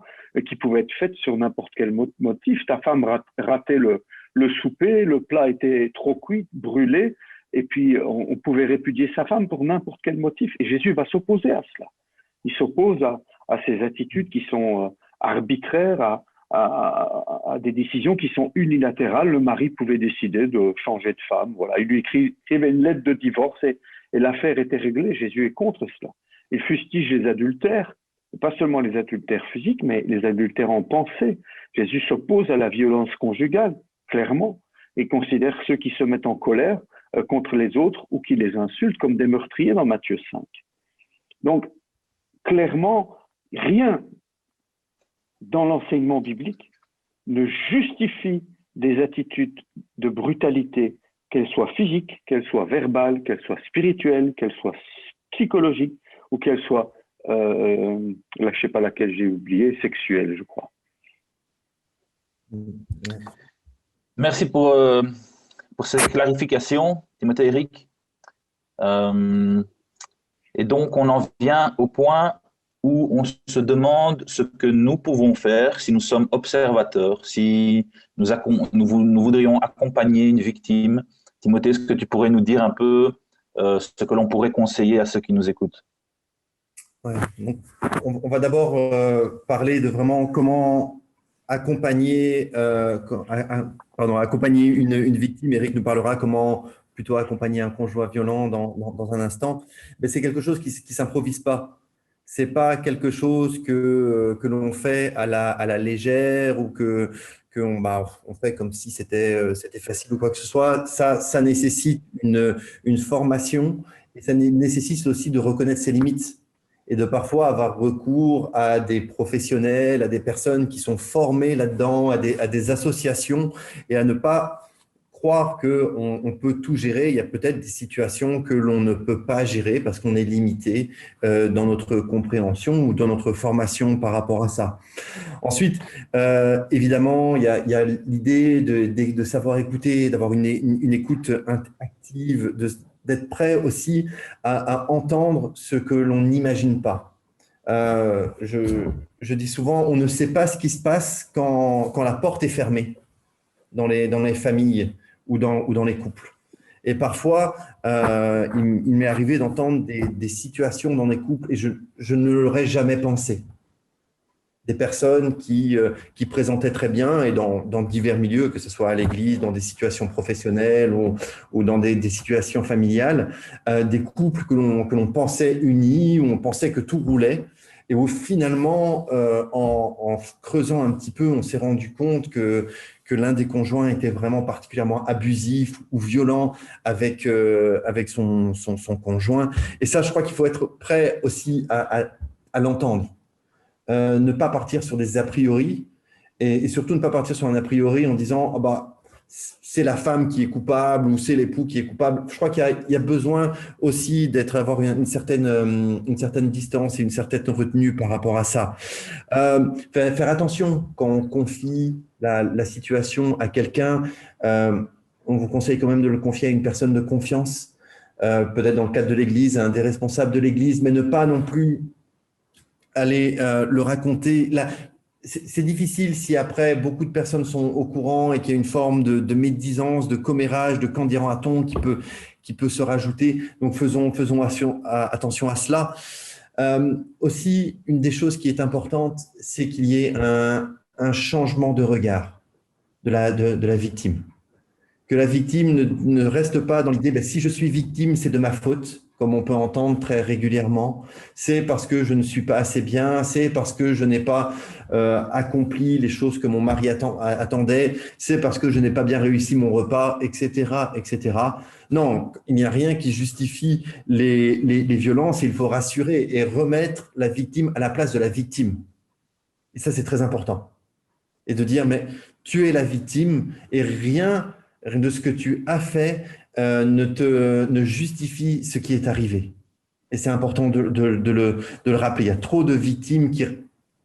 qui pouvait être faite sur n'importe quel motif. Ta femme ratait le souper, le plat était trop cuit, brûlé, et puis on pouvait répudier sa femme pour n'importe quel motif. Et Jésus va s'opposer à cela. Il s'oppose à ces attitudes qui sont arbitraires, à des décisions qui sont unilatérales. Le mari pouvait décider de changer de femme. Voilà. Il lui écrivait une lettre de divorce et l'affaire était réglée. Jésus est contre cela. Il fustige les adultères, pas seulement les adultères physiques, mais les adultères en pensée. Jésus s'oppose à la violence conjugale, clairement, et considère ceux qui se mettent en colère contre les autres ou qui les insultent comme des meurtriers dans Matthieu 5. Donc, clairement, rien dans l'enseignement biblique ne justifie des attitudes de brutalité, qu'elles soient physiques, qu'elles soient verbales, qu'elles soient spirituelles, qu'elles soient psychologiques ou qu'elles soient, là je sais pas laquelle j'ai oublié, sexuelles, je crois. Merci pour cette clarification, Timothée Eric. Et donc, on en vient au point où on se demande ce que nous pouvons faire si nous sommes observateurs, si nous voudrions accompagner une victime. Timothée, est-ce que tu pourrais nous dire un peu ce que l'on pourrait conseiller à ceux qui nous écoutent? Ouais. Donc, on va d'abord parler de vraiment comment accompagner, accompagner une victime. Eric nous parlera comment plutôt accompagner un conjoint violent dans un instant. Mais c'est quelque chose qui ne s'improvise pas. Ce n'est pas quelque chose que l'on fait à la légère ou on fait comme si c'était facile ou quoi que ce soit. Ça nécessite une formation et ça nécessite aussi de reconnaître ses limites et de parfois avoir recours à des professionnels, à des personnes qui sont formées là-dedans, à des associations et à ne pas croire qu'on peut tout gérer. Il y a peut-être des situations que l'on ne peut pas gérer parce qu'on est limité dans notre compréhension ou dans notre formation par rapport à ça. Ensuite, évidemment, il y a l'idée de savoir écouter, d'avoir une écoute active, d'être prêt aussi à entendre ce que l'on n'imagine pas. Je dis souvent, on ne sait pas ce qui se passe quand la porte est fermée dans les familles ou dans les couples. Et parfois, il m'est arrivé d'entendre des situations dans des couples et je ne l'aurais jamais pensé. Des personnes qui présentaient très bien et dans divers milieux, que ce soit à l'église, dans des situations professionnelles ou dans des situations familiales, des couples que l'on pensait unis, où on pensait que tout roulait et où finalement, en creusant un petit peu, on s'est rendu compte que l'un des conjoints était vraiment particulièrement abusif ou violent avec son conjoint. Et ça, je crois qu'il faut être prêt aussi à l'entendre. Ne pas partir sur des a priori et surtout ne pas partir sur un a priori en disant c'est la femme qui est coupable ou c'est l'époux qui est coupable. Je crois qu'il y a besoin aussi d'avoir une certaine distance et une certaine retenue par rapport à ça. Faire attention quand on confie la situation à quelqu'un. On vous conseille quand même de le confier à une personne de confiance, peut-être dans le cadre de l'Église, à un des responsables de l'Église, mais ne pas non plus aller le raconter. C'est difficile si après beaucoup de personnes sont au courant et qu'il y a une forme de médisance, de commérage, de qu'en dira-t-on qui peut se rajouter. Donc faisons attention à cela. Aussi, une des choses qui est importante, c'est qu'il y ait un changement de regard de la victime. Que la victime ne reste pas dans l'idée si je suis victime, c'est de ma faute. comme on peut entendre très régulièrement. C'est parce que je ne suis pas assez bien, c'est parce que je n'ai pas accompli les choses que mon mari attendait, c'est parce que je n'ai pas bien réussi mon repas, etc., etc. Non, il n'y a rien qui justifie les violences. Il faut rassurer et remettre la victime à la place de la victime. Et ça, c'est très important. Et de dire, mais tu es la victime et rien de ce que tu as fait ne justifie ce qui est arrivé. Et c'est important de le rappeler. Il y a trop de victimes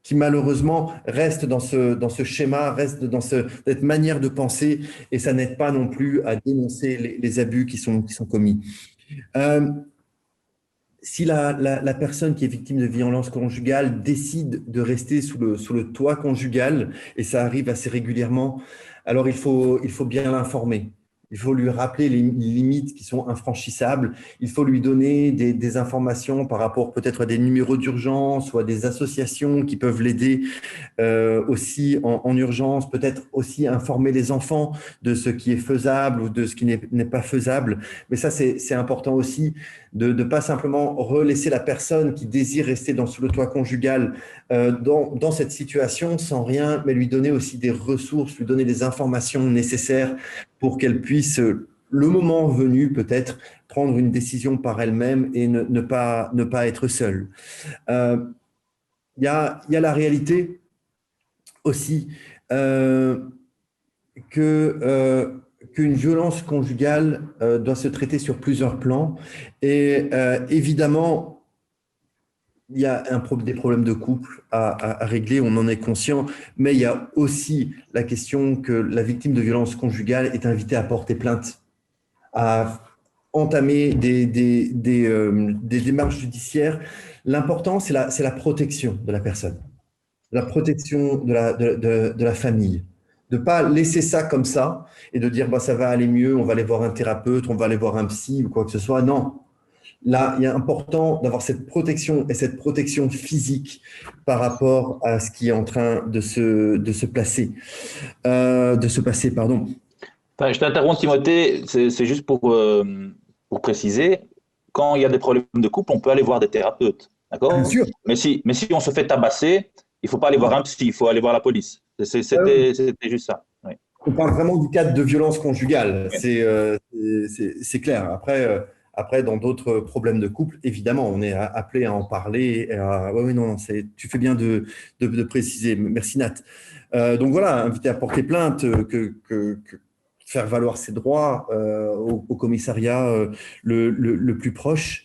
qui malheureusement restent dans ce schéma, restent dans cette manière de penser, et ça n'aide pas non plus à dénoncer les abus qui sont commis. Si la personne qui est victime de violence conjugale décide de rester sous le toit conjugal, et ça arrive assez régulièrement, alors il faut bien l'informer. Il faut lui rappeler les limites qui sont infranchissables. Il faut lui donner des informations par rapport peut-être à des numéros d'urgence ou à des associations qui peuvent l'aider aussi en urgence. Peut-être aussi informer les enfants de ce qui est faisable ou de ce qui n'est pas faisable. Mais ça, c'est important aussi de ne pas simplement relaisser la personne qui désire rester sous le toit conjugal dans cette situation sans rien, mais lui donner aussi des ressources, lui donner des informations nécessaires pour qu'elle puisse, le moment venu peut-être, prendre une décision par elle-même et ne pas être seule. Il y a la réalité aussi qu'une violence conjugale doit se traiter sur plusieurs plans. Et évidemment, il y a des problèmes de couple à régler, on en est conscient, mais il y a aussi la question que la victime de violence conjugale est invitée à porter plainte, à entamer des démarches judiciaires. L'important, c'est la protection de la personne, la protection de la famille. De ne pas laisser ça comme ça et de dire bah, ça va aller mieux, on va aller voir un thérapeute, on va aller voir un psy ou quoi que ce soit. Non. Là, il est important d'avoir cette protection et cette protection physique par rapport à ce qui est en train de se passer. Pardon. Enfin, je t'interromps, Timothée, c'est juste pour préciser, quand il y a des problèmes de couple, on peut aller voir des thérapeutes, d'accord? Bien sûr. Mais si on se fait tabasser, il ne faut pas aller voir un psy, il faut aller voir la police. C'était juste ça. Oui. On parle vraiment du cadre de violence conjugale, Oui. c'est clair. Après, dans d'autres problèmes de couple, évidemment, on est appelé à en parler. Oui, non, tu fais bien de préciser. Merci, Nat. Donc voilà, inviter à porter plainte, faire valoir ses droits au commissariat le plus proche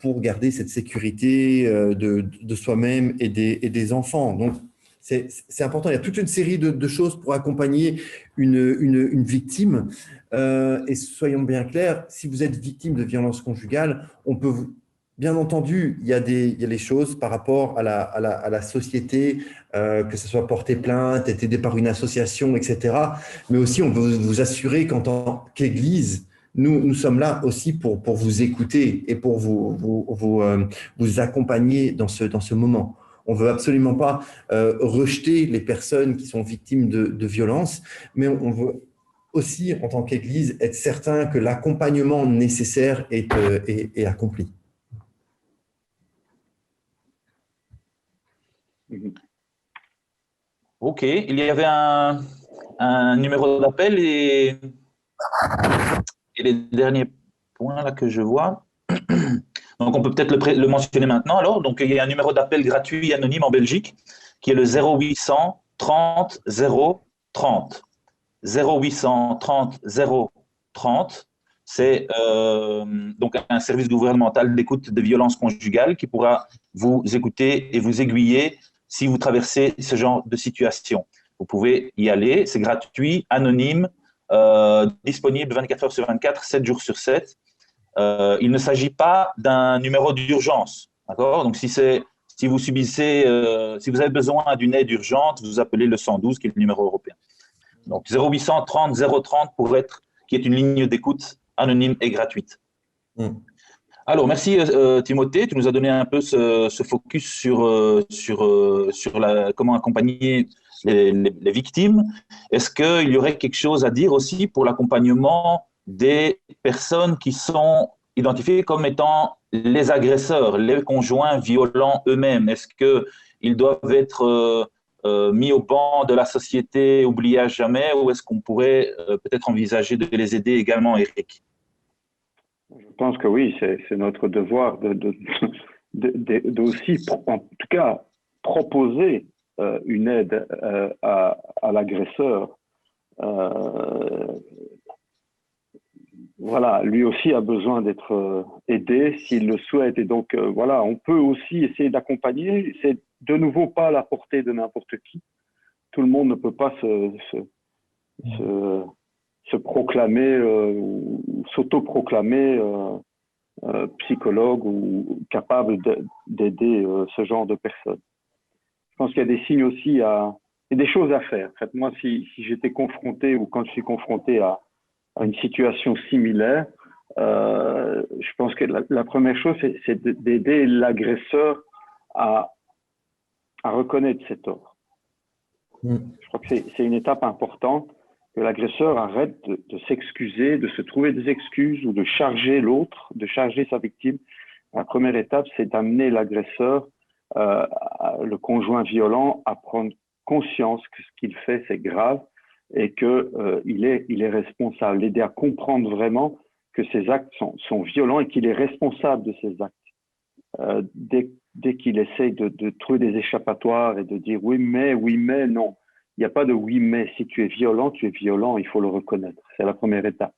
pour garder cette sécurité de soi-même et des enfants. Donc, c'est important. Il y a toute une série de choses pour accompagner une victime. Et soyons bien clairs, si vous êtes victime de violence conjugale, on peut bien entendu, il y a les choses par rapport à la société, que ce soit porter plainte, être aidé par une association, etc. Mais aussi, on veut vous assurer qu'en tant qu'Église, nous sommes là aussi pour vous écouter et pour vous accompagner dans ce moment. On ne veut absolument pas rejeter les personnes qui sont victimes de violences, mais on veut aussi, en tant qu'Église, être certain que l'accompagnement nécessaire est accompli. Ok, il y avait un numéro d'appel et les derniers points là que je vois. Donc, on peut peut-être le mentionner maintenant alors. Donc, il y a un numéro d'appel gratuit anonyme en Belgique qui est le 0800 30 0 30. 0800 30 0 30. C'est donc un service gouvernemental d'écoute des violences conjugales qui pourra vous écouter et vous aiguiller si vous traversez ce genre de situation. Vous pouvez y aller, c'est gratuit, anonyme, disponible 24 heures sur 24, 7 jours sur 7. Il ne s'agit pas d'un numéro d'urgence, d'accord? Donc, si vous avez besoin d'une aide urgente, vous appelez le 112, qui est le numéro européen. Donc, 0800 30 030 qui est une ligne d'écoute anonyme et gratuite. Alors, merci Timothée, tu nous as donné un peu ce focus sur comment accompagner les victimes. Est-ce qu'il y aurait quelque chose à dire aussi pour l'accompagnement des personnes qui sont identifiés comme étant les agresseurs, les conjoints violents eux-mêmes? Est-ce qu'ils doivent être mis au banc de la société, oubliés à jamais, ou est-ce qu'on pourrait peut-être envisager de les aider également, Eric? Je pense que oui, c'est notre devoir de aussi, en tout cas, proposer une aide à l'agresseur. Voilà, lui aussi a besoin d'être aidé s'il le souhaite. Et donc, voilà, on peut aussi essayer d'accompagner. C'est de nouveau pas à la portée de n'importe qui. Tout le monde ne peut pas se proclamer ou s'auto-proclamer psychologue ou capable d'aider ce genre de personnes. Je pense qu'il y a des signes aussi, il y a des choses à faire. En fait, moi, si j'étais confronté ou quand je suis confronté à une situation similaire, je pense que la première chose, c'est d'aider l'agresseur à reconnaître ses torts. Je crois que c'est une étape importante, que l'agresseur arrête de s'excuser, de se trouver des excuses ou de charger l'autre, de charger sa victime. La première étape, c'est d'amener l'agresseur, le conjoint violent, à prendre conscience que ce qu'il fait, c'est grave et qu'il est responsable, l'aider à comprendre vraiment que ses actes sont violents et qu'il est responsable de ses actes. Dès qu'il essaye de trouver des échappatoires et de dire oui, mais, non. Il n'y a pas de oui, mais. Si tu es violent, il faut le reconnaître. C'est la première étape.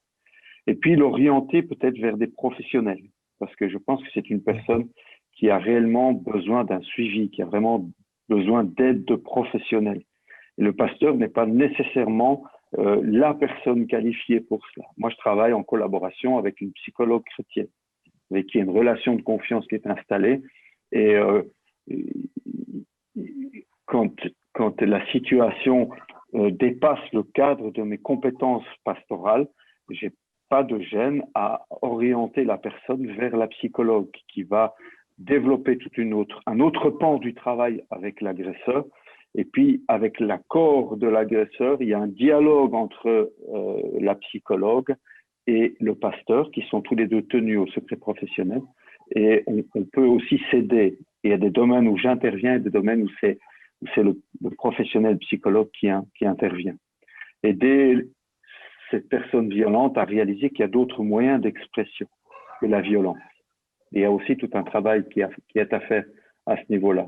Et puis l'orienter peut-être vers des professionnels, parce que je pense que c'est une personne qui a réellement besoin d'un suivi, qui a vraiment besoin d'aide de professionnels. Et le pasteur n'est pas nécessairement la personne qualifiée pour cela. Moi, je travaille en collaboration avec une psychologue chrétienne, avec qui il y a une relation de confiance qui est installée. Et quand la situation dépasse le cadre de mes compétences pastorales, j'ai pas de gêne à orienter la personne vers la psychologue qui va développer un autre pan du travail avec l'agresseur. Et puis, avec l'accord de l'agresseur, il y a un dialogue entre la psychologue et le pasteur, qui sont tous les deux tenus au secret professionnel. Et on peut aussi s'aider. Il y a des domaines où j'interviens et des domaines où c'est le professionnel psychologue qui intervient. Aider cette personne violente à réaliser qu'il y a d'autres moyens d'expression que la violence. Il y a aussi tout un travail qui est à faire à ce niveau-là.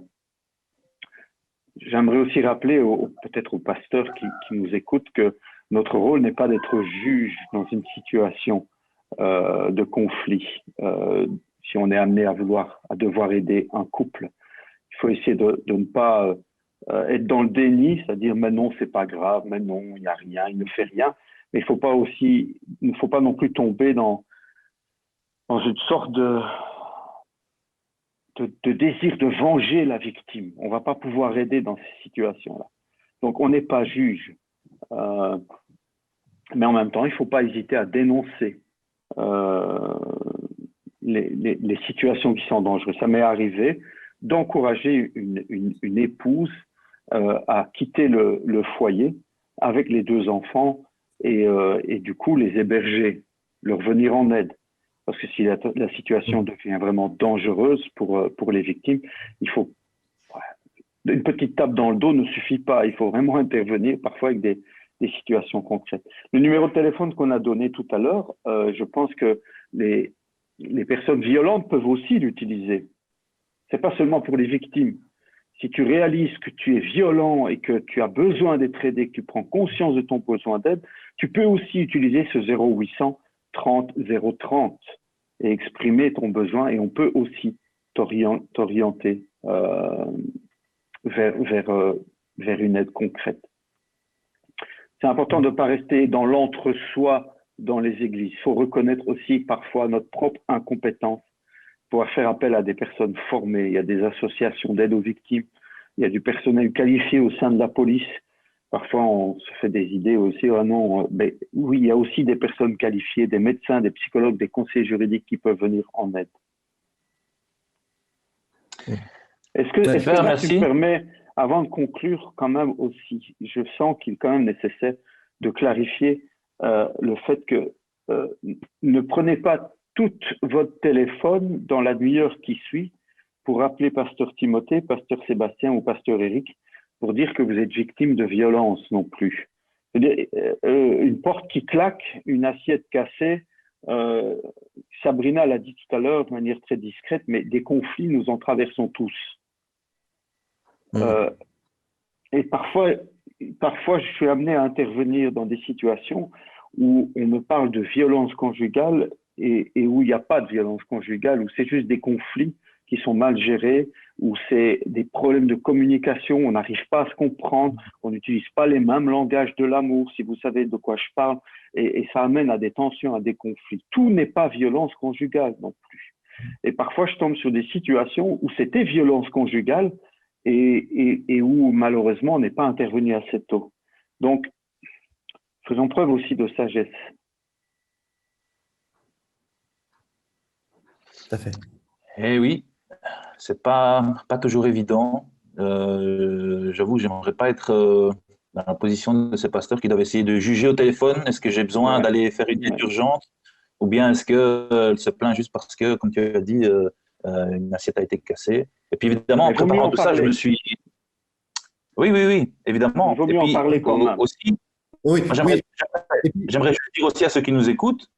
J'aimerais aussi rappeler peut-être aux pasteurs qui nous écoutent que notre rôle n'est pas d'être juge dans une situation de conflit. Si on est amené à devoir aider un couple, il faut essayer de ne pas être dans le déni, c'est-à-dire mais non, c'est pas grave, mais non, il n'y a rien, il ne fait rien. Mais il ne faut pas non plus tomber dans une sorte de désir de venger la victime. On ne va pas pouvoir aider dans ces situations-là. Donc, on n'est pas juge. Mais en même temps, il ne faut pas hésiter à dénoncer les situations qui sont dangereuses. Ça m'est arrivé d'encourager une épouse à quitter le foyer avec les 2 enfants et du coup les héberger, leur venir en aide. Parce que si la situation devient vraiment dangereuse pour les victimes, il faut une petite tape dans le dos ne suffit pas. Il faut vraiment intervenir parfois avec des situations concrètes. Le numéro de téléphone qu'on a donné tout à l'heure, je pense que les personnes violentes peuvent aussi l'utiliser. C'est pas seulement pour les victimes. Si tu réalises que tu es violent et que tu as besoin d'être aidé, que tu prends conscience de ton besoin d'aide, tu peux aussi utiliser ce 0800 30 030 et exprimer ton besoin, et on peut aussi t'orienter vers une aide concrète. C'est important de ne pas rester dans l'entre-soi dans les églises. Il faut reconnaître aussi parfois notre propre incompétence, pouvoir faire appel à des personnes formées. Il y a des associations d'aide aux victimes, il y a du personnel qualifié au sein de la police. Parfois, on se fait des idées aussi. Ah non, mais oui, il y a aussi des personnes qualifiées, des médecins, des psychologues, des conseillers juridiques qui peuvent venir en aide. Est-ce que là, tu me permets, avant de conclure, quand même aussi, je sens qu'il est quand même nécessaire de clarifier le fait que ne prenez pas tout votre téléphone dans la demi-heure qui suit pour appeler pasteur Timothée, pasteur Sébastien ou pasteur Éric pour dire que vous êtes victime de violence non plus. C'est-à-dire, une porte qui claque, une assiette cassée, Sabrina l'a dit tout à l'heure de manière très discrète, mais des conflits, nous en traversons tous. Et parfois, je suis amené à intervenir dans des situations où on me parle de violence conjugale et où il n'y a pas de violence conjugale, où c'est juste des conflits qui sont mal gérés, où c'est des problèmes de communication, on n'arrive pas à se comprendre, on n'utilise pas les mêmes langages de l'amour, si vous savez de quoi je parle, et ça amène à des tensions, à des conflits. Tout n'est pas violence conjugale non plus. Et parfois, je tombe sur des situations où c'était violence conjugale et où, malheureusement, on n'est pas intervenu assez tôt. Donc, faisons preuve aussi de sagesse. Tout à fait. Eh oui, c'est pas toujours évident. J'avoue, j'aimerais pas être dans la position de ces pasteurs qui doivent essayer de juger au téléphone. Est-ce que j'ai besoin d'aller faire une aide urgente, ou bien est-ce qu'elle se plaint juste parce que, comme tu as dit, une assiette a été cassée. Et puis évidemment, en préparant tout ça, je me suis... Oui, évidemment. Il vaut mieux en parler quand même. Aussi, j'aimerais juste dire aussi à ceux qui nous écoutent,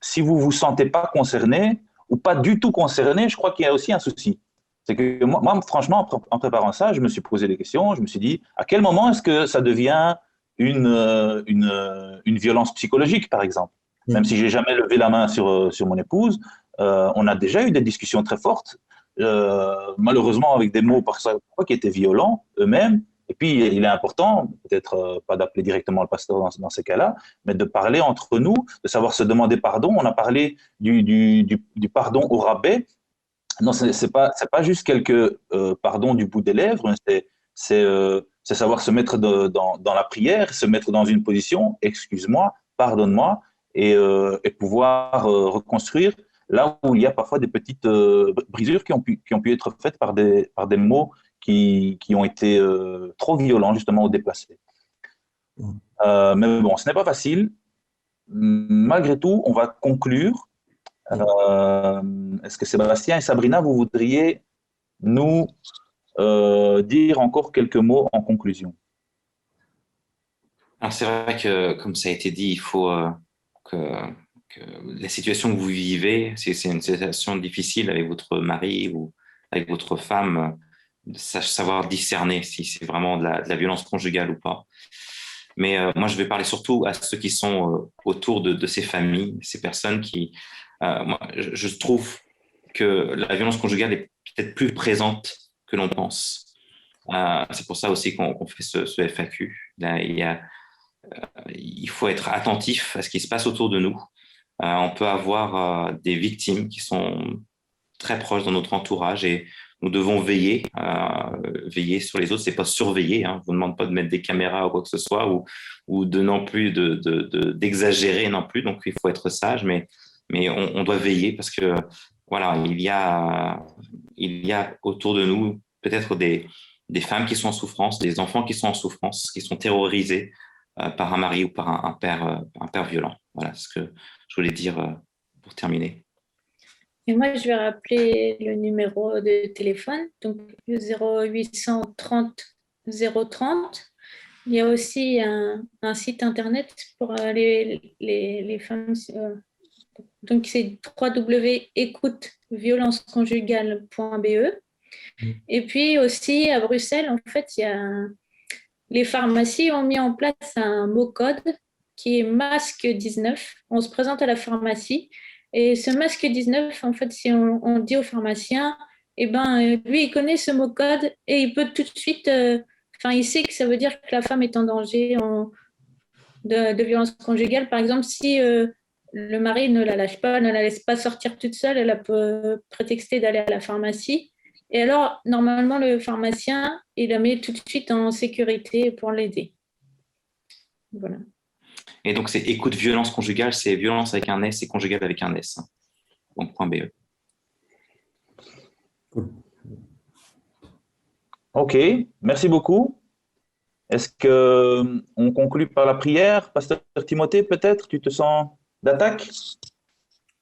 si vous ne vous sentez pas concerné ou pas du tout concerné, je crois qu'il y a aussi un souci. C'est que moi, franchement, en préparant ça, je me suis posé des questions. Je me suis dit, à quel moment est-ce que ça devient une violence psychologique, par exemple? Même si je n'ai jamais levé la main sur mon épouse, on a déjà eu des discussions très fortes, malheureusement avec des mots parfois qui étaient violents eux-mêmes. Et puis, il est important, peut-être pas d'appeler directement le pasteur dans ces cas-là, mais de parler entre nous, de savoir se demander pardon. On a parlé du pardon au rabais. Non, c'est pas juste quelques pardons du bout des lèvres, c'est savoir se mettre dans la prière, se mettre dans une position, excuse-moi, pardonne-moi, et pouvoir reconstruire là où il y a parfois des petites brisures qui ont pu être faites par des mots qui ont été trop violents justement ou déplacés. Mais bon, ce n'est pas facile. Malgré tout, on va conclure. Est-ce que Sébastien et Sabrina, vous voudriez nous dire encore quelques mots en conclusion? Alors c'est vrai que, comme ça a été dit, il faut que la situation que vous vivez, si c'est une situation difficile avec votre mari ou avec votre femme, savoir discerner si c'est vraiment de la violence conjugale ou pas. Mais moi, je vais parler surtout à ceux qui sont autour de ces familles, ces personnes qui... moi, je trouve que la violence conjugale est peut-être plus présente que l'on pense. C'est pour ça aussi qu'on fait ce FAQ. Là, il faut être attentif à ce qui se passe autour de nous. On peut avoir des victimes qui sont très proches dans notre entourage et nous devons veiller sur les autres. C'est pas surveiller. Hein. Je vous demande pas de mettre des caméras ou quoi que ce soit ou de non plus d'exagérer non plus. Donc il faut être sage, mais on doit veiller parce que voilà, il y a autour de nous peut-être des femmes qui sont en souffrance, des enfants qui sont en souffrance, qui sont terrorisés par un mari ou par un père violent. Voilà ce que je voulais dire pour terminer. Et moi, je vais rappeler le numéro de téléphone, donc 0830 030. Il y a aussi un site internet pour les femmes. Donc, c'est www.écouteviolenceconjugale.be. Et puis aussi, à Bruxelles, en fait, les pharmacies ont mis en place un mot-code qui est masque 19. On se présente à la pharmacie. Et ce masque 19, en fait, si on dit au pharmacien, lui, il connaît ce mot-code et il peut tout de suite... il sait que ça veut dire que la femme est en danger de violence conjugale. Par exemple, si le mari ne la lâche pas, ne la laisse pas sortir toute seule, elle peut prétexter d'aller à la pharmacie. Et alors, normalement, le pharmacien, il la met tout de suite en sécurité pour l'aider. Voilà. Et donc, c'est écoute violence conjugale, c'est violence avec un S et conjugale avec un S. Donc, .be. Cool. Ok, merci beaucoup. Est-ce qu'on conclut par la prière? Pasteur Timothée, peut-être? Tu te sens d'attaque?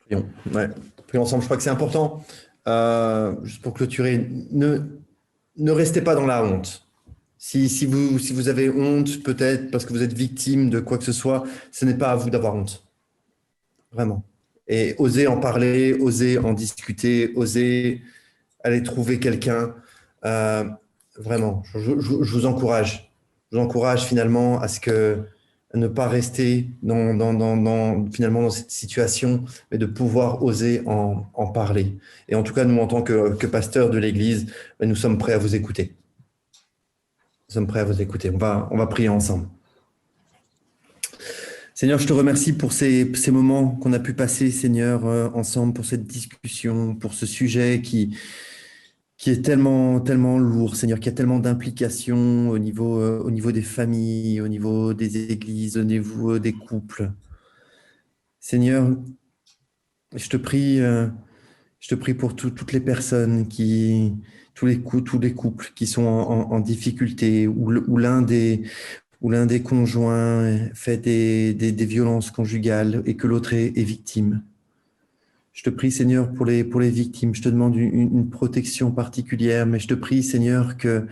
Prions. Ouais. Prions ensemble, je crois que c'est important. Juste pour clôturer, ne restez pas dans la honte. Si vous avez honte, peut-être parce que vous êtes victime de quoi que ce soit, ce n'est pas à vous d'avoir honte. Vraiment. Et osez en parler, osez en discuter, osez aller trouver quelqu'un. Vraiment, je vous encourage. Je vous encourage finalement à ne pas rester finalement dans cette situation, mais de pouvoir oser en parler. Et en tout cas, nous, en tant que pasteurs de l'Église, nous sommes prêts à vous écouter. Nous sommes prêts à vous écouter. On va prier ensemble. Seigneur, je te remercie pour ces moments qu'on a pu passer, Seigneur, ensemble, pour cette discussion, pour ce sujet qui est tellement, tellement lourd, Seigneur, qui a tellement d'implications au niveau des familles, au niveau des églises, au niveau des couples. Seigneur, je te prie pour toutes les personnes tous les couples qui sont en difficulté, où l'un des conjoints fait des violences conjugales et que l'autre est victime. Je te prie, Seigneur, pour les victimes. Je te demande une protection particulière, mais je te prie, Seigneur, que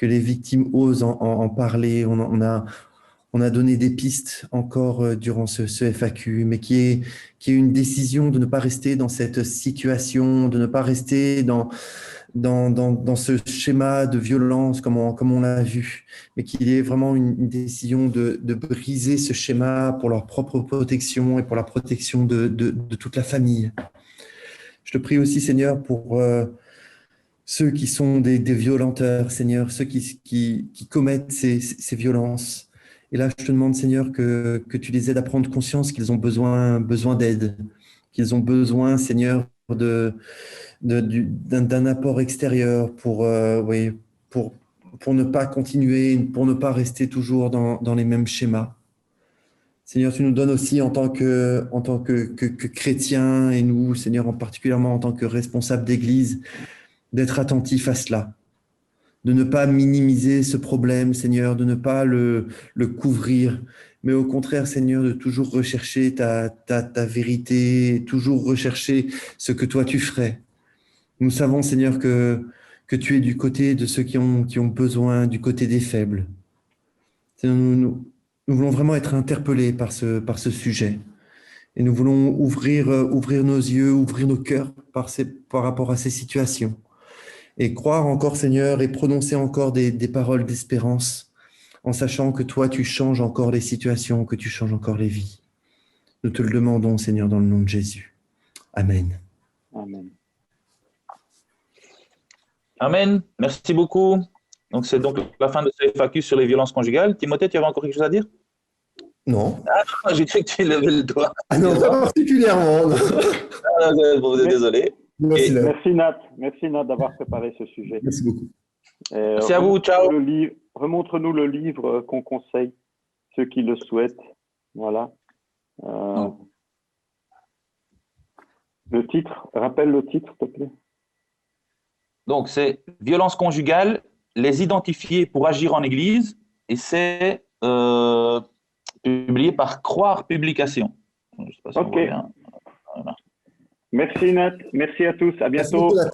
les victimes osent en parler. On a donné des pistes encore durant ce FAQ, mais qui est une décision de ne pas rester dans cette situation, de ne pas rester dans ce schéma de violence comme on l'a vu, mais qu'il y ait vraiment une décision de briser ce schéma pour leur propre protection et pour la protection de toute la famille. Je te prie aussi, Seigneur, pour ceux qui sont des violenteurs, Seigneur, ceux qui commettent ces violences. Et là, je te demande, Seigneur, que tu les aides à prendre conscience qu'ils ont besoin d'aide, qu'ils ont besoin, Seigneur, d'un apport extérieur pour ne pas continuer, pour ne pas rester toujours dans les mêmes schémas. Seigneur, tu nous donnes aussi en tant que chrétiens et nous, Seigneur, particulièrement en tant que responsables d'Église, d'être attentifs à cela, de ne pas minimiser ce problème, Seigneur, de ne pas le couvrir, mais au contraire, Seigneur, de toujours rechercher ta vérité, toujours rechercher ce que toi tu ferais. Nous savons, Seigneur, que tu es du côté de ceux qui ont besoin, du côté des faibles. Seigneur, nous voulons vraiment être interpellés par ce sujet. Et nous voulons ouvrir nos yeux, ouvrir nos cœurs par rapport à ces situations. Et croire encore, Seigneur, et prononcer encore des paroles d'espérance, en sachant que toi, tu changes encore les situations, que tu changes encore les vies. Nous te le demandons, Seigneur, dans le nom de Jésus. Amen. Amen. Amen. Merci beaucoup. Donc, c'est donc la fin de ce FAQ sur les violences conjugales. Timothée, tu avais encore quelque chose à dire? Non. Ah, j'ai cru que tu levais le doigt. Ah non, pas particulièrement. Désolé. Merci Nat d'avoir préparé ce sujet. Merci beaucoup. Merci à vous, ciao. Remontre-nous le livre qu'on conseille, ceux qui le souhaitent. Voilà. Le titre, rappelle le titre, s'il te plaît. Donc, c'est Violence conjugale, les identifier pour agir en Église, et c'est publié par Croire Publication. Je sais pas si on voit bien. Voilà. Merci Nat, merci à tous, à bientôt. Merci beaucoup, Nat.